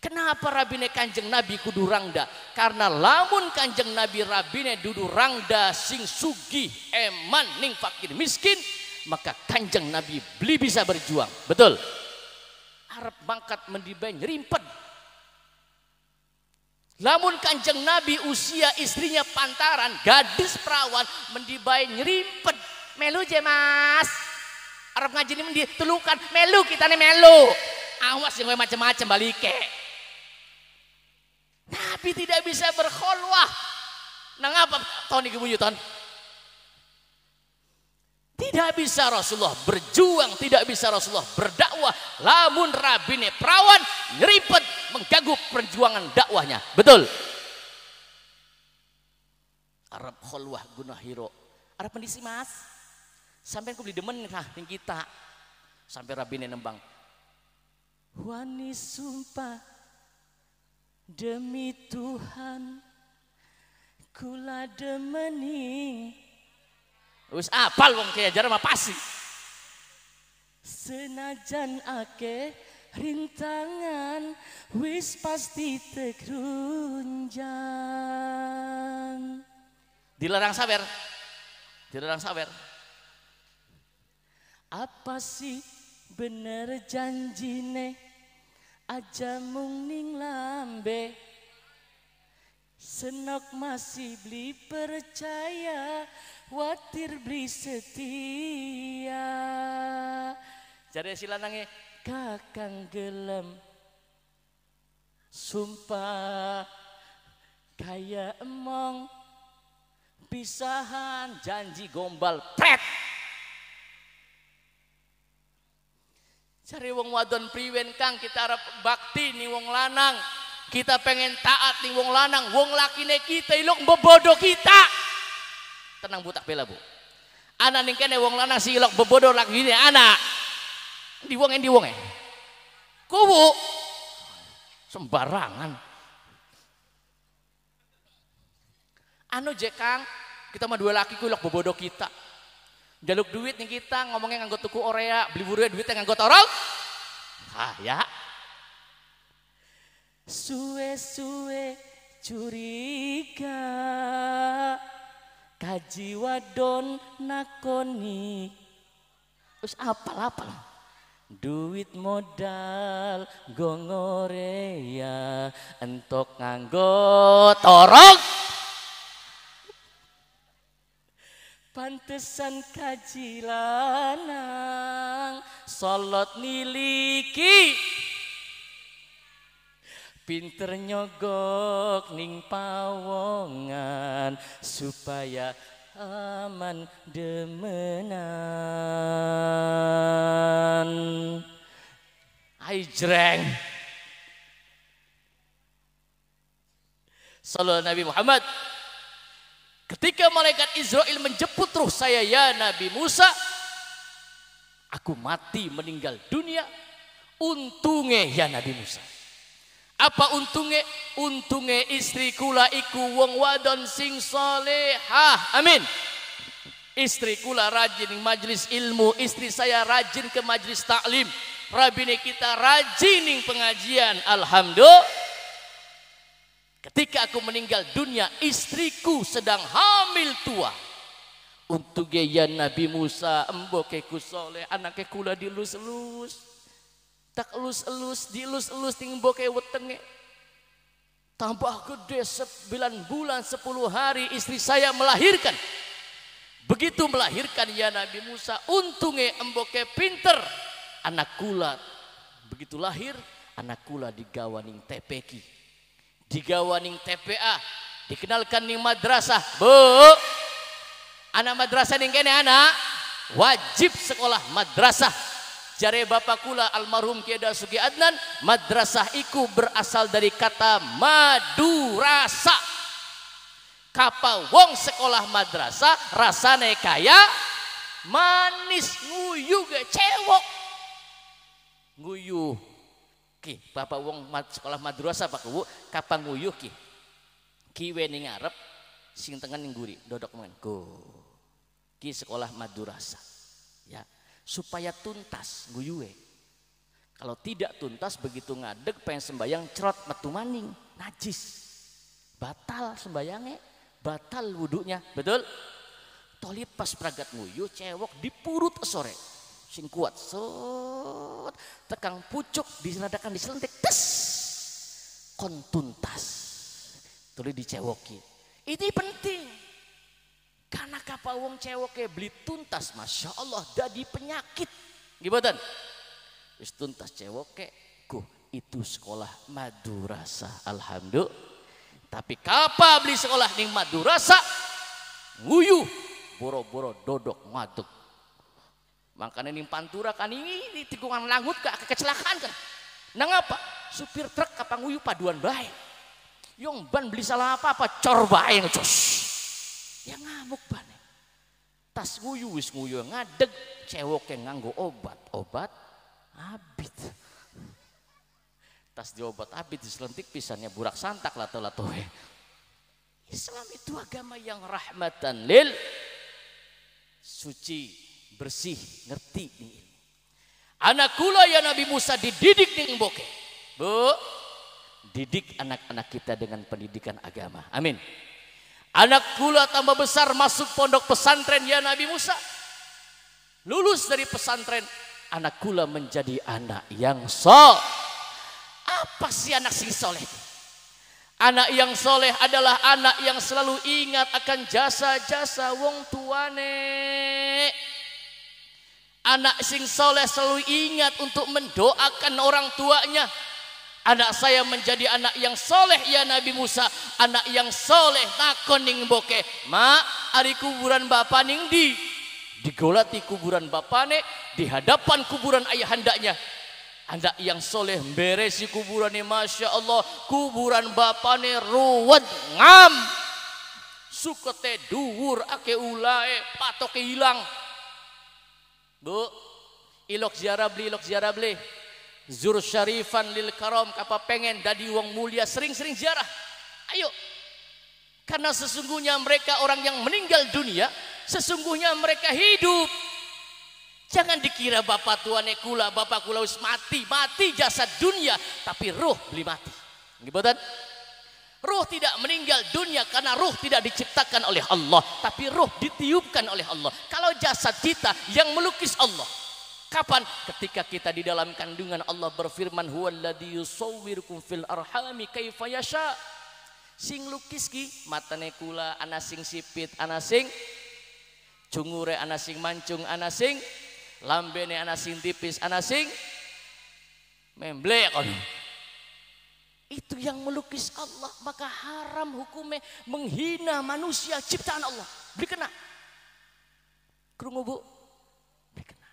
A: Kenapa rabine Kanjeng Nabi kudu rangda? Karena lamun Kanjeng Nabi rabine dudu rangda sing sugih eman ning fakir miskin, maka Kanjeng Nabi beli bisa berjuang. Betul. Arab mangkat mendibai nyerimpet. Lamun Kanjeng Nabi usia istrinya pantaran, gadis perawan mendibai nyerimpet. Melu je mas. Arab ngaji ini ditulukan melu kita nih melu. Awas yang macam-macam balike. Nabi tidak bisa berkholwah. Nang apa tahun ini kebunyutan? Tidak bisa Rasulullah berjuang, tidak bisa Rasulullah berdakwah. Lamun rabine perawan nyeripet mengganggu perjuangan dakwahnya. Betul. Arab kholwah gunah hiro. Arab pendisi mas. Sampai aku beli demen nah kita. Sampai rabine nembang. Wani sumpah. Demi Tuhan kula demeni Wis apal wong ki ajar mah pasti. Senajan akeh rintangan wis pasti tegrunjang. Dilarang sawer. Dilarang sawer. Apa sih bener janjine aja mung ning lambe. Senok masih beli percaya, watir beli setia. Jadi si lanangnya kakang gelem sumpah kaya emong pisahan janji gombal pret. Cari wong wadon priwen kang kita harap bakti nih wong lanang. Kita pengen taat nih wong lanang, wong lakine kita ilok bebodo kita. Tenang butak bela bu. Anak ning kene wong lanang si ilok bebodo lakine anak. Di wong kubu sembarangan. Anu jekang kita mah dua laki ku ilok bebodo kita. Jaluk duit nih kita ngomongnya nganggo tuku orea, beli buru duitnya nganggo torong. Ah ya. Suwe-suwe curiga kaji wadon nakoni. Terus apal-apal. Duit modal gongorea entok nganggo torong. Pantesan kaji lanang solot niliki. Pinter nyogok ning pawongan supaya aman demenan. Ai jreng. Sallallahu Nabi Muhammad. Ketika malaikat Israel menjemput ruh saya ya Nabi Musa, aku mati meninggal dunia. Untungnya ya Nabi Musa. Apa untungnya? Untungnya istri kula iku wong wadon sing solehah. Amin. Istri kula rajin ning majelis ilmu, istri saya rajin ke majelis taklim. Rabine kita rajin ning pengajian. Alhamdulillah. Ketika aku meninggal dunia, istriku sedang hamil tua. Untungnya ya Nabi Musa, embokeku soleh, anaknya kula dilus-lus. Tak elus-elus, dielus-elus tinggal ke wetenge. Tambah gede 9 bulan 10 hari istri saya melahirkan. Begitu melahirkan ya Nabi Musa, untungnya emboke pinter. Anak kula begitu lahir, anak kula digawaning TPQ, digawaning TPA, dikenalkan ning madrasah. Bu, anak madrasah ning kene anak wajib sekolah madrasah. Jare bapak kula almarhum Kiai Dasuki Adnan, madrasah iku berasal dari kata madurasa. Kapa wong sekolah madrasah rasane kaya manis, nguyu ge cewek. Nguyu ki bapak wong sekolah madrasah Pak Bu, kapan nguyu ki? Kiwe ning ngarep, sing tengen ning guri, dodok men. Go. Ki sekolah madrasah. Ya. Supaya tuntas guyue. Kalau tidak tuntas begitu ngadeg pengen sembayang cerot metu maning najis, batal sembayangnya, batal wudunya. Betul? Toli pas pragat nguyu cewek dipurut sore sing kuat sot tekang pucuk diseradakan diselentik tes kon tuntas tuli dicewoki. Ini penting. Karena kapal wong cewek beli tuntas, masya Allah, jadi penyakit. Gimana? Wis tuntas cewek ku itu sekolah madrasah, alhamdulillah. Tapi kapal beli sekolah ning madrasah, nguyu, boro-boro dodok ngaduk. Makanya ning pantura kan ini tikungan langut kecelakaan kan. Nang apa? Supir truk kapal nguyu paduan baik. Yong ban beli salah apa cor bae ngecos. Ya ngamuk bane. Tas nguyu wis nguyu ngadeg cewek yang nganggo obat abit. Tas di obat abit diselentik pisannya burak santak lato-latoe. Islam itu agama yang rahmatan lil suci, bersih, ngerti nih. Anak kula ya Nabi Musa dididik ning boke. Bu, didik anak-anak kita dengan pendidikan agama. Amin. Anak kula tambah besar masuk pondok pesantren ya Nabi Musa. Lulus dari pesantren, anak kula menjadi anak yang soleh. Apa sih anak sing soleh? Anak yang soleh adalah anak yang selalu ingat akan jasa-jasa wong tuane. Anak sing soleh selalu ingat untuk mendoakan orang tuanya. Anak saya menjadi anak yang soleh ya Nabi Musa. Anak yang soleh takon ning boke. Ma, ari kuburan bapak ning di? Digolati kuburan bapane di hadapan kuburan ayahandanya. Anak yang soleh beresi kuburannya, masya Allah. Kuburan bapane ruwet ngam. Sukete duwur ake ulae patoke hilang. Bu, ilok ziarah beli. Zur syarifan lil karom, kapa pengen dadi wong mulia sering-sering ziarah. Ayo. Karena sesungguhnya mereka orang yang meninggal dunia, sesungguhnya mereka hidup. Jangan dikira bapak tuane kula, bapak kula wis mati jasad dunia, tapi ruh beli mati. Nggih. Ruh tidak meninggal dunia karena ruh tidak diciptakan oleh Allah, tapi ruh ditiupkan oleh Allah. Kalau jasad kita yang melukis Allah. Kapan? Ketika kita di dalam kandungan Allah berfirman, huwallazi yusawwirukum fil arhami kaifa yasha. Sing lukis ki matane kula ana sing sipit, ana sing cungure, ana sing mancung, ana sing lambene, ana sing tipis, ana sing memblek. Itu yang melukis Allah, maka haram hukumnya menghina manusia ciptaan Allah. Beri kena. Krungu Bu? Beri kena.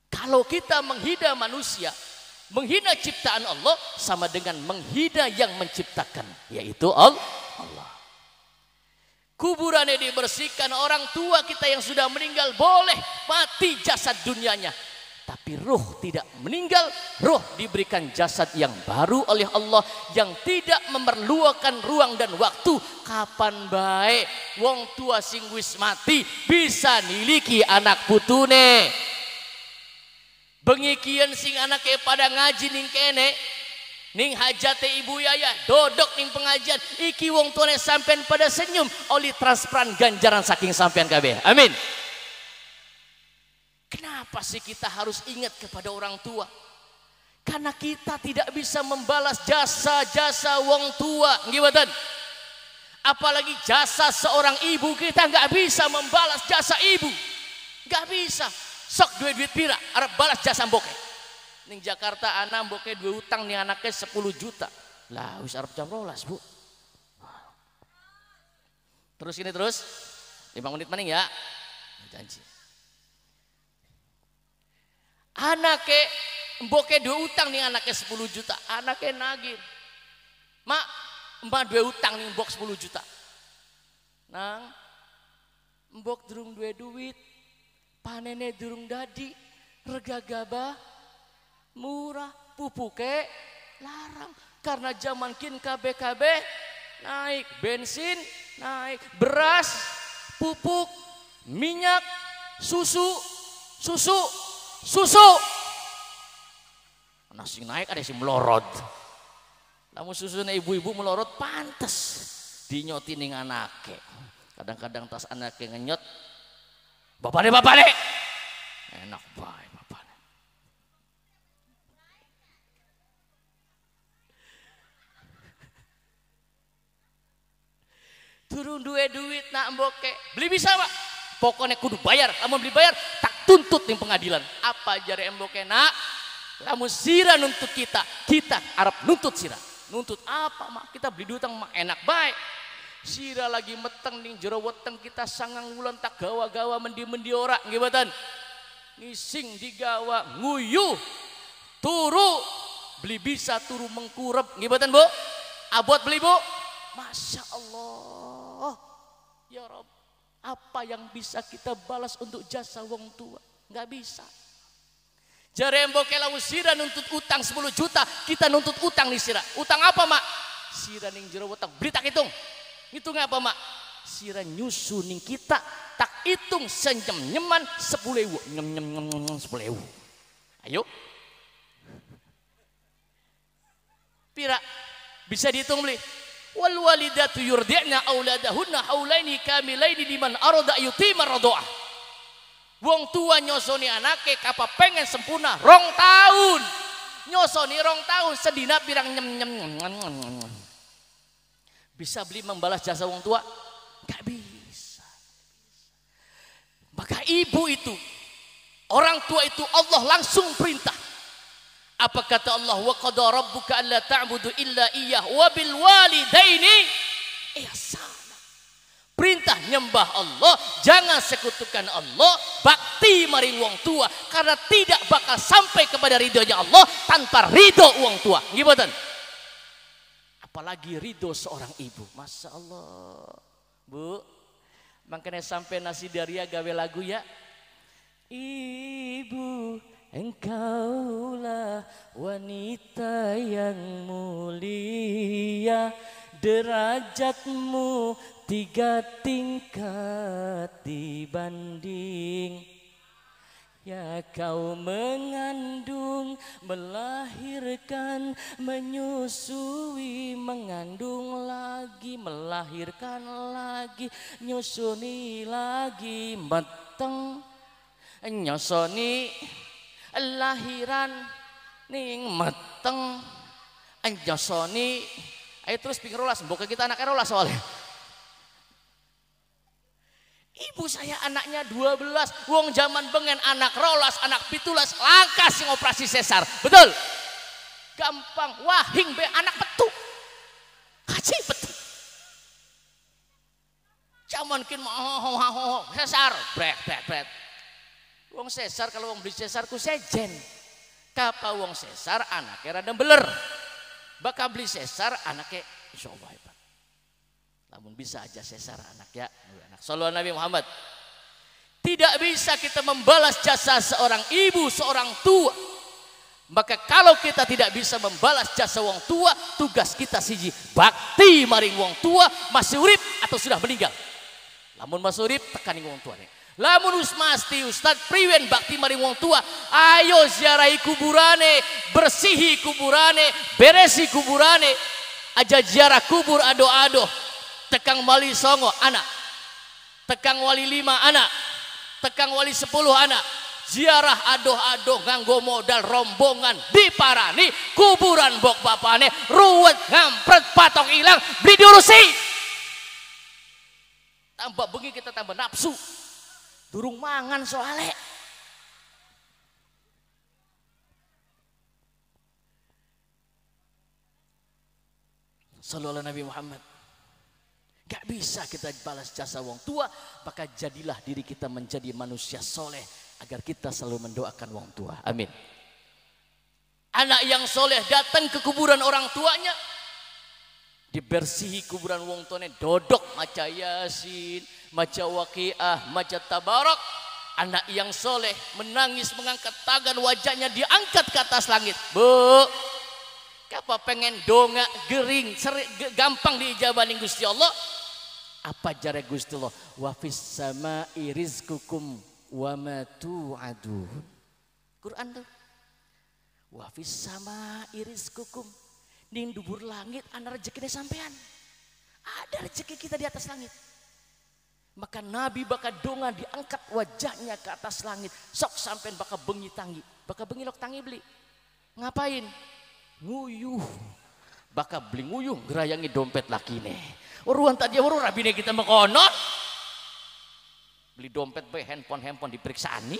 A: Kalau kita menghina manusia, menghina ciptaan Allah, sama dengan menghina yang menciptakan, yaitu Allah. Kuburannya dibersihkan, orang tua kita yang sudah meninggal boleh mati jasad dunianya. Tapi ruh tidak meninggal, ruh diberikan jasad yang baru oleh Allah yang tidak memerlukan ruang dan waktu. Kapan baik wong tua sing wis mati bisa niliki anak putune. Bengikian sing anake pada ngaji ning kene, ning hajate ibu yaya dodok ning pengajian, iki wong tuane sampean pada senyum, oli transparan ganjaran saking sampean kabeh. Amin. Kenapa sih kita harus ingat kepada orang tua? Karena kita tidak bisa membalas jasa-jasa wong tua. Gimana? Apalagi jasa seorang ibu, kita nggak bisa membalas jasa ibu. Nggak bisa. Sok duit pira, arep balas jasa mboke. Ning Jakarta anak mboke duwe utang nih anaknya 10 juta. Lah wis arep jam 12, Bu. Terus ini terus 5 menit maning ya. Janji. Anake mboke duwe utang nih anaknya 10 juta. Anaknya nagih. Mak, mbak duwe utang nih mbok 10 juta. Nang, mbok durung duwe duit. Panene durung dadi, rega gabah murah, pupuke larang. Karena zaman kin KB naik, bensin naik, beras, pupuk, minyak, susu. Nasi naik ada si melorot. Namun susunya ibu-ibu melorot pantes dinyoti ning anake. Kadang-kadang tas anake ngenyot. Bapak deh. Enak baik bapak deh. Turun duit nak mboke. Beli bisa Pak. Pokoknya kudu bayar. Kamu beli bayar tak tuntut ning pengadilan. Apa jare mboke nak? Kamu sira nuntut kita Arab nuntut sira. Nuntut apa mak? Kita beli duit mak enak baik. Sira lagi meteng ning jero weteng kita sangang wulan tak gawa-gawa mendi-mendi ora nggih mboten. Ngising digawa nguyuh turu beli bisa turu mengkurep nggih mboten Bu? Abot beli Bu? Masya Allah. Ya Rabb, apa yang bisa kita balas untuk jasa wong tua? Nggak bisa. Jare mboke lawu sira nuntut utang 10 juta, kita nuntut utang nih sira. Utang apa mak? Sira ning jero weteng beli tak hitung. Hitung apa mak? Sira nyusu ning kita tak hitung senyem-nyeman 10.000. Nyem 10.000. Ayo. Pira bisa dihitung beli. Wal walidatu yurdi'na auladahunna haulaini kamilaini liman arada yutima radha'ah. Wong tua nyosoni anake kapa pengen sempurna 2 tahun. Nyosoni 2 tahun sedina pirang nyem. Bisa beli membalas jasa wong tua? Gak bisa. Maka ibu itu, orang tua itu Allah langsung perintah. Apa kata Allah? Wa qada rabbuka alla ta'budu illa iyyah wa bil walidaini ihsana. Perintah nyembah Allah, jangan sekutukan Allah, bakti maring wong tua karena tidak bakal sampai kepada ridhonya Allah tanpa ridho wong tua. Gimana? Apalagi ridho seorang ibu. Masya Allah. Bu, makanya sampai nasi daria gawe lagu ya. Ibu, engkaulah wanita yang mulia, derajatmu 3 tingkat dibanding. Ya kau mengandung, melahirkan, menyusui, mengandung lagi, melahirkan lagi, nyusuni lagi, meteng, nyosoni, lahiran, ning meteng, nyosoni, ayo terus pingin rolas, bukan kita anaknya rolas soalnya. Ibu saya anaknya 12, wong zaman bengen anak rolas, anak pitulas, langka sing operasi sesar, betul? Gampang, wahing be anak petu, haji petu. Zaman kin sesar, bret. Wong sesar kalau wong beli sesar ku sejen, kapa wong sesar anaknya rada beler, bakal beli sesar anaknya insya Allah hebat. Namun bisa aja sesar anak ya, anak sallallahu Nabi Muhammad. Tidak bisa kita membalas jasa seorang ibu, seorang tua. Maka kalau kita tidak bisa membalas jasa wong tua, tugas kita siji bakti maring wong tua masih urip atau sudah meninggal. Lamun masih urip tekani wong tua nih. Lamun masti Ustad priwen bakti maring wong tua, ayo ziarahi kuburane, bersihi kuburane, beresi kuburane, aja ziarah kubur ado-ado. Tekang wali songo anak, tekang wali 5 anak, tekang wali 10 anak, ziarah adoh-adoh nganggo modal rombongan diparani kuburan bok bapane ruwet ngampret patok hilang beli diurusi. Tambah bengi kita tambah nafsu, durung mangan soalnya. Sallallahu Nabi Muhammad. Gak bisa kita balas jasa wong tua, maka jadilah diri kita menjadi manusia soleh agar kita selalu mendoakan wong tua. Amin. Anak yang soleh datang ke kuburan orang tuanya, dibersihi kuburan wong tuanya, dodok maca Yasin, maca Waqiah, maca Tabarak. Anak yang soleh menangis mengangkat tangan, wajahnya diangkat ke atas langit. Bu, kapa pengen dongak gering, gampang diijabah ning Gusti Allah. Apa jare Gusti Allah? Wa fis samai rizqukum wa ma tu'adun. Quran tuh. Wa fis samai rizqukum. Ning dubur langit ana rezekine sampean. Ada rezeki kita di atas langit. Maka Nabi bakal donga diangkat wajahnya ke atas langit. Sok sampean bakal bengi tangi. Bakal bengi lok tangi beli. Ngapain? Nguyuh. Bakal beli nguyuh gerayangi dompet lakine. Uruan tadi urun rabine kita mekonon. Beli dompet bae handphone diperiksani.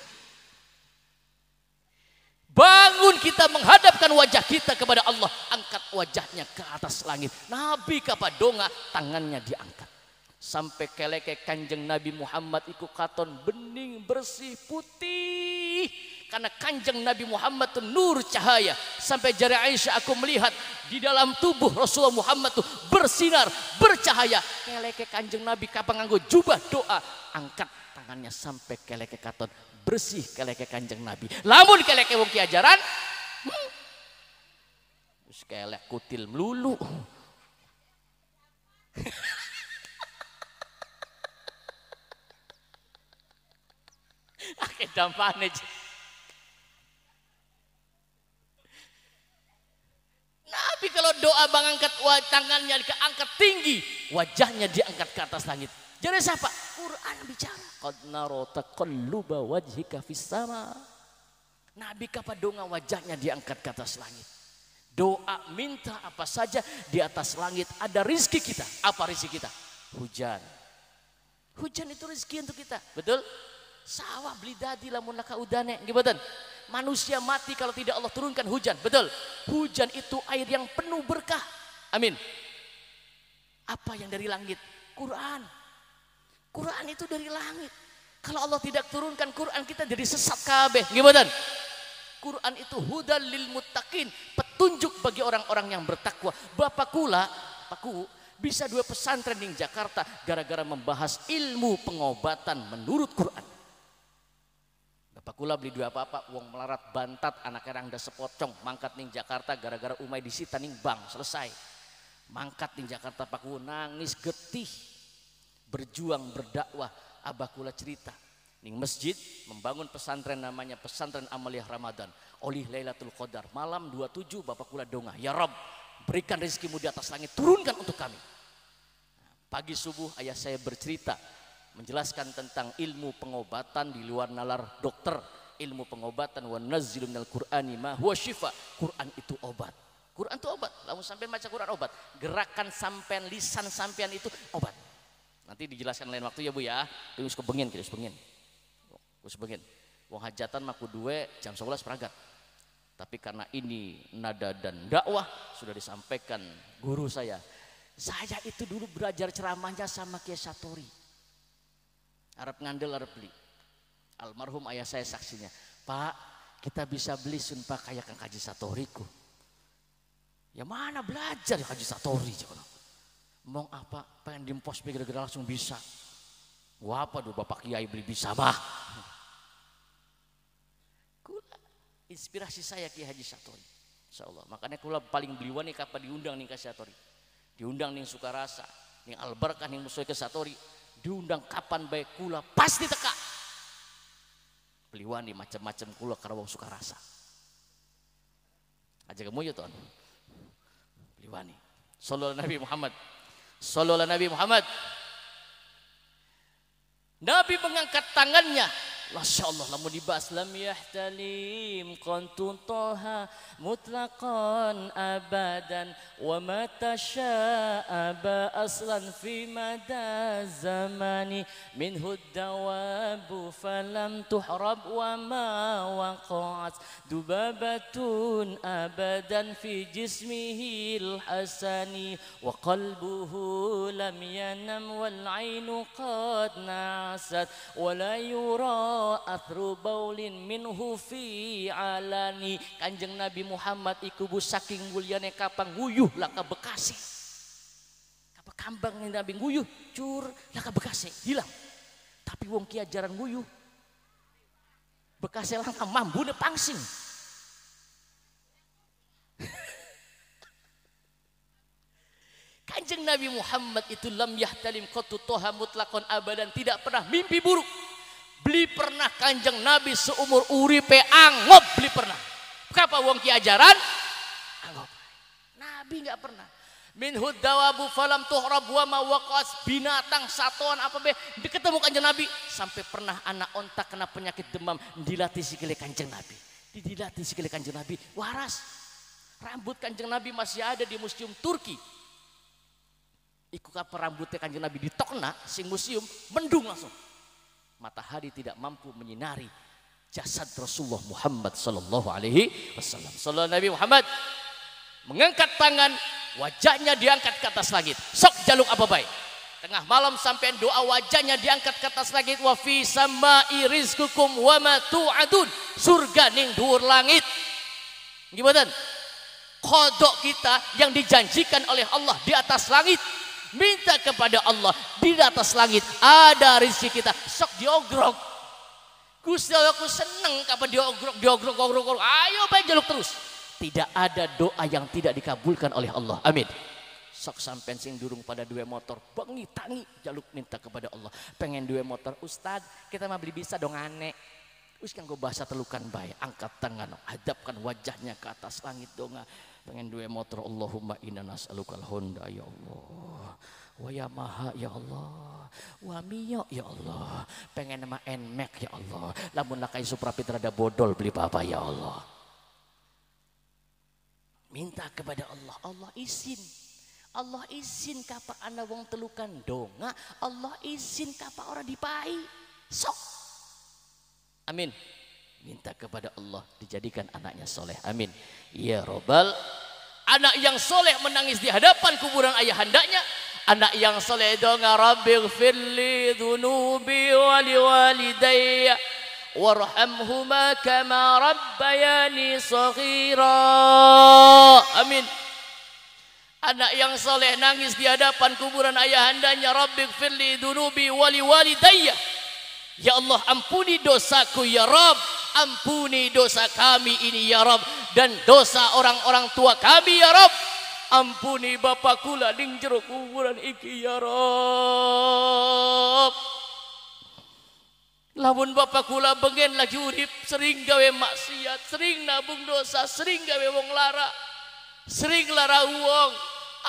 A: Bangun kita menghadapkan wajah kita kepada Allah, angkat wajahnya ke atas langit. Nabi kapadonga tangannya diangkat. Sampai keleke Kanjeng Nabi Muhammad iku katon bening bersih putih. Karena Kanjeng Nabi Muhammad itu nur cahaya. Sampai jari Aisyah aku melihat di dalam tubuh Rasulullah Muhammad itu bersinar, bercahaya. Keleke Kanjeng Nabi kapan nganggo jubah doa, angkat tangannya sampai keleke katon bersih keleke Kanjeng Nabi. Lamun keleke wong ki ajaran, wis kelek kutil melulu. dampane. Nabi kalau doa mengangkat tangannya diangkat tinggi, wajahnya diangkat ke atas langit. Jadi siapa? Quran bicara. Qad nara taqalluba wajhika fis sama. Nabi kapadonga wajahnya diangkat ke atas langit. Doa minta apa saja di atas langit ada rizki kita. Apa rizki kita? Hujan. Hujan itu rizki untuk kita. Betul? Sawah beli dadi lamun laka udane. Gimana? Manusia mati kalau tidak Allah turunkan hujan. Betul? Hujan itu air yang penuh berkah. Amin. Apa yang dari langit? Quran. Quran itu dari langit. Kalau Allah tidak turunkan Quran kita jadi sesat kabeh. Gimana? Quran itu hudal lil muttaqin, petunjuk bagi orang-orang yang bertakwa. Bapak kula, Pakku bisa 2 pesantren di Jakarta gara-gara membahas ilmu pengobatan menurut Quran. Bapak kula beli 2 apa-apa, wong melarat bantat anak erang da sepocong mangkat ning Jakarta gara-gara umai disita ning bank selesai. Mangkat ning Jakarta Pakku nangis getih. Berjuang berdakwah, abah kula cerita. Ning masjid membangun pesantren namanya Pesantren Amaliyah Ramadan. Oleh Lailatul Qadar malam 27 bapak kula dongah, ya Rob berikan rezekimu di atas langit, turunkan untuk kami. Pagi subuh ayah saya bercerita menjelaskan tentang ilmu pengobatan di luar nalar dokter. Ilmu pengobatan wa nazzilu minal Qur'ani ma huwa syifa. Quran itu obat. Quran itu obat. Lamun sampean baca Quran obat. Gerakan sampean, lisan sampean itu obat. Nanti dijelaskan lain waktu ya Bu ya. Terus kebengin, terus kebengin. Terus kebengin. Wong hajatan maku 2 jam 11 peragat. Tapi karena ini nada dan dakwah sudah disampaikan guru saya. Saya itu dulu belajar ceramahnya sama Kiai Satori. Arab ngandel, Arab beli. Almarhum ayah saya saksinya. Pak, kita bisa beli sunpa kayak Kang Haji Satoriku. Ya mana belajar ya Haji Satori. Mau apa? Pengen dimpos gara-gara langsung bisa. Wah apa dulu Bapak Kiai beli bisa mah. Kula inspirasi saya Kiai Haji Satori. Insyaallah. Makanya kula paling beliwan nih kapan diundang nih Kiai Satori. Diundang nih Sukarasa, nih Albarkah nih Musoy ke Satori. Diundang kapan baik kula pasti teka. Beliwan nih macam-macam kula karawang Sukarasa. Aja kamu ya tuan. Beliwan nih. Sallallahu Nabi Muhammad. Sallallahu Nabi Muhammad. Nabi mengangkat tangannya. Masya Allah, lamun dibahas lam yahtalim qantun toha mutlaqan abadan wa mata sya'aba aslan fi mada zamani minhu dawabu falam tuhrab wa ma waqa'at dubabatun abadan fi jismihil hasani wa qalbuhu lam yanam wal ainu qad nasat wa la yura athru baulin minhu fi alani. Kanjeng Nabi Muhammad iku bu saking mulyane kapang nguyuh laka Bekasi. Kapa kambang Nabi nguyuh cur laka Bekasi hilang. Tapi wong ki ajaran nguyuh Bekasi lang mambune pangsing. Kanjeng Nabi Muhammad itu lam yahtalim qattu toha mutlaqan abadan, tidak pernah mimpi buruk. Beli pernah Kanjeng Nabi seumur uripe angop beli pernah. Kenapa wong ki ajaran? Angop. Nabi enggak pernah. Min hudawabu falam tuhrab wa ma waqas, binatang satuan apa be ketemu Kanjeng Nabi sampai pernah anak onta kena penyakit demam dilatih sikile Kanjeng Nabi. Dilatih sikile Kanjeng Nabi waras. Rambut Kanjeng Nabi masih ada di museum Turki. Iku kapan rambutnya Kanjeng Nabi ditokna sing museum mendung langsung. Matahari tidak mampu menyinari jasad Rasulullah Muhammad sallallahu alaihi wasallam. Sallallahu Nabi Muhammad mengangkat tangan, wajahnya diangkat ke atas langit. Sok jaluk apa baik. Tengah malam sampai doa wajahnya diangkat ke atas langit. Wa fi samai rizqukum wa ma tu'adun. Surga ning dhuwur langit. Gimana? Kodok kita yang dijanjikan oleh Allah di atas langit. Minta kepada Allah di atas langit ada rezeki kita. Sok diogrok. Gusti Allah aku seneng kapan diogrok. Ayo baik jaluk terus. Tidak ada doa yang tidak dikabulkan oleh Allah. Amin. Sok sampean sing durung pada 2 motor, bengi tangi jaluk minta kepada Allah. Pengen 2 motor, Ustad, kita mah beli bisa dong aneh. Wis kanggo bahasa telukan bae, angkat tangan, hadapkan wajahnya ke atas langit donga. Pengen duwe motor, Allahumma inna nas'alukal Honda ya Allah. Wa Yamaha ya Allah. Wa Mio ya Allah. Pengen nama Nmax ya Allah. Lamun lakai Supra Fitra ada bodol beli apa ya Allah. Minta kepada Allah, Allah izin. Allah izin kapak anda wong telukan donga, Allah izin kapak orang dipai. Sok. Amin. Minta kepada Allah dijadikan anaknya soleh. Amin. Ya Robbal. Anak yang soleh menangis di hadapan kuburan ayahandanya. Anak yang soleh donga, Rabbighfirli dhunubi wa liwalidayya warhamhuma kama rabbayani shaghira. Amin. Anak yang soleh nangis di hadapan kuburan ayahandanya, Rabbighfirli dhunubi wa liwalidayya. Ya Allah, ampuni dosaku ya Rabb, ampuni dosa kami ini ya Rabb, dan dosa orang-orang tua kami ya Rabb. Ampuni bapak kula ning jero kuburan iki ya Rabb. Lamun bapak kula bengen lagi urip sering gawe maksiat, sering nabung dosa, sering gawe wong lara, sering lara wong.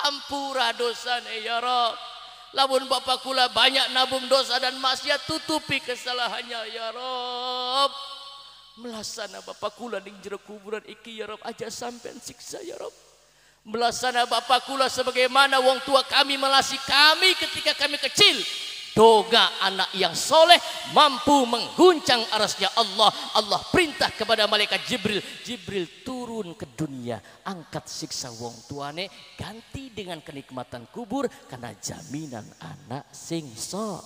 A: Ampura dosane ya Rabb. Lamun bapak kula banyak nabung dosa dan maksiat, tutupi kesalahannya ya Rabb. Melasana bapak kula ning jero kuburan iki ya Rabb, aja sampean siksa ya Rabb. Melasana bapak kula sebagaimana wong tua kami melasi kami ketika kami kecil. Doga anak yang soleh mampu mengguncang arasnya Allah. Allah perintah kepada malaikat Jibril, Jibril turun ke dunia, angkat siksa wong tuane, ganti dengan kenikmatan kubur karena jaminan anak sing so.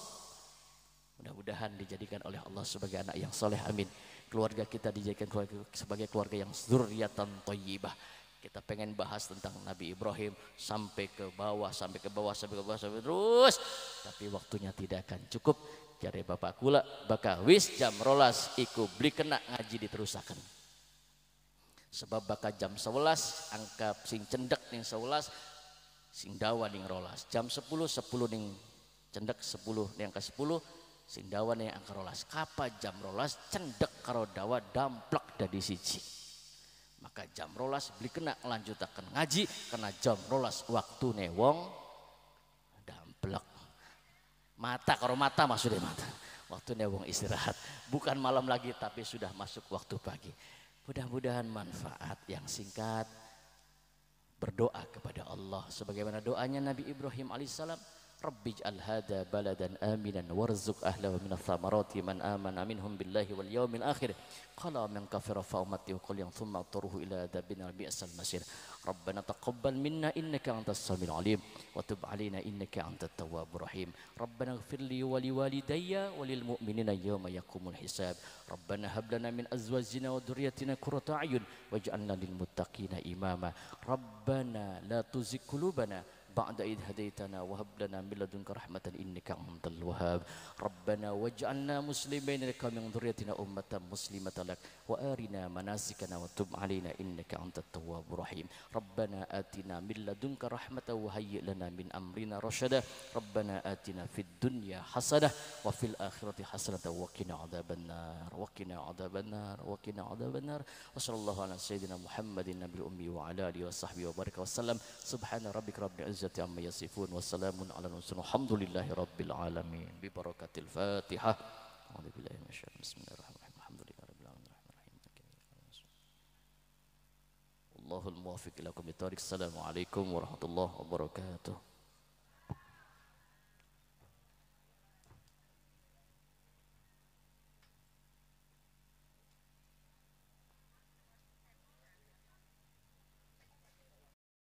A: Mudah-mudahan dijadikan oleh Allah sebagai anak yang soleh. Amin. Keluarga kita dijadikan sebagai keluarga yang dzurriatan thayyibah. Kita pengen bahas tentang Nabi Ibrahim sampai ke bawah, sampai ke bawah, sampai ke bawah, sampai terus. Tapi waktunya tidak akan cukup. Jadi bapak kula bakal wis jam rolas iku beli kena ngaji diterusakan. Sebab bakal jam 11 angka sing cendek ning 11, sing dawa ning rolas. Jam 10 ning cendek 10 ning angka 10, sing dawa ning angka rolas. Kapa jam rolas cendek karo dawa damplek dadi siji. Maka jam rolas beli kena lanjutakan ngaji karena jam rolas waktu newong damplek mata karo mata, maksudnya mata waktu newong istirahat, bukan malam lagi tapi sudah masuk waktu pagi. Mudah-mudahan manfaat yang singkat. Berdoa kepada Allah sebagaimana doanya Nabi Ibrahim alaihissalam, Rabbij'al hada baladan aminan warzuq ahlahu minats thamarati man amana minhum billahi wal yawmil akhir qala man kafara fa ummatihi qul thumma turuhu ila dabina bi'sal masir. Rabbana taqabbal minna innaka antas samiul alim wa tub alaina innaka antat tawwabur rahim. Rabbana ighfir li wa liwalidayya wa lil mu'minina yawma yaqumul hisab. Rabbana hab lana min azwajina wa dhurriyyatina qurrata a'yun waj'alna lil muttaqina imama. Rabbana la tuzigh qulubana ba'da idh hadaitana wa hab lana min ladunka rahmatan innaka antal wahhab. Rabbana waj'alna muslimin laka min dhurriyyatina ummatan muslimatan lak wa arina manasikana wa tub alaina innaka antat tawwabur rahim. Rabbana atina min ladunka rahmatan wa hayyi' lana min amrina rasyada. Rabbana atina fid dunya hasanah wa fil akhirati hasanah wa qina adzabannar wa qina adzabannar wa qina adzabannar. Wa sallallahu ala sayyidina Muhammadin nabiyil ummi wa ala alihi wa sahbihi wa baraka wasallam. Subhana rabbika rabbil izzati amma yasifun wa salamun ala mursalin walhamdulillahi rabbil alamin. Bi barakatil Fatihah. A'udzu billahi minasyaitonir rajim. Bismillahirrahmanirrahim. Alhamdulillahi rabbil alamin. Allahul muwaffiq ila aqwamit thariq. Assalamualaikum warahmatullahi wabarakatuh.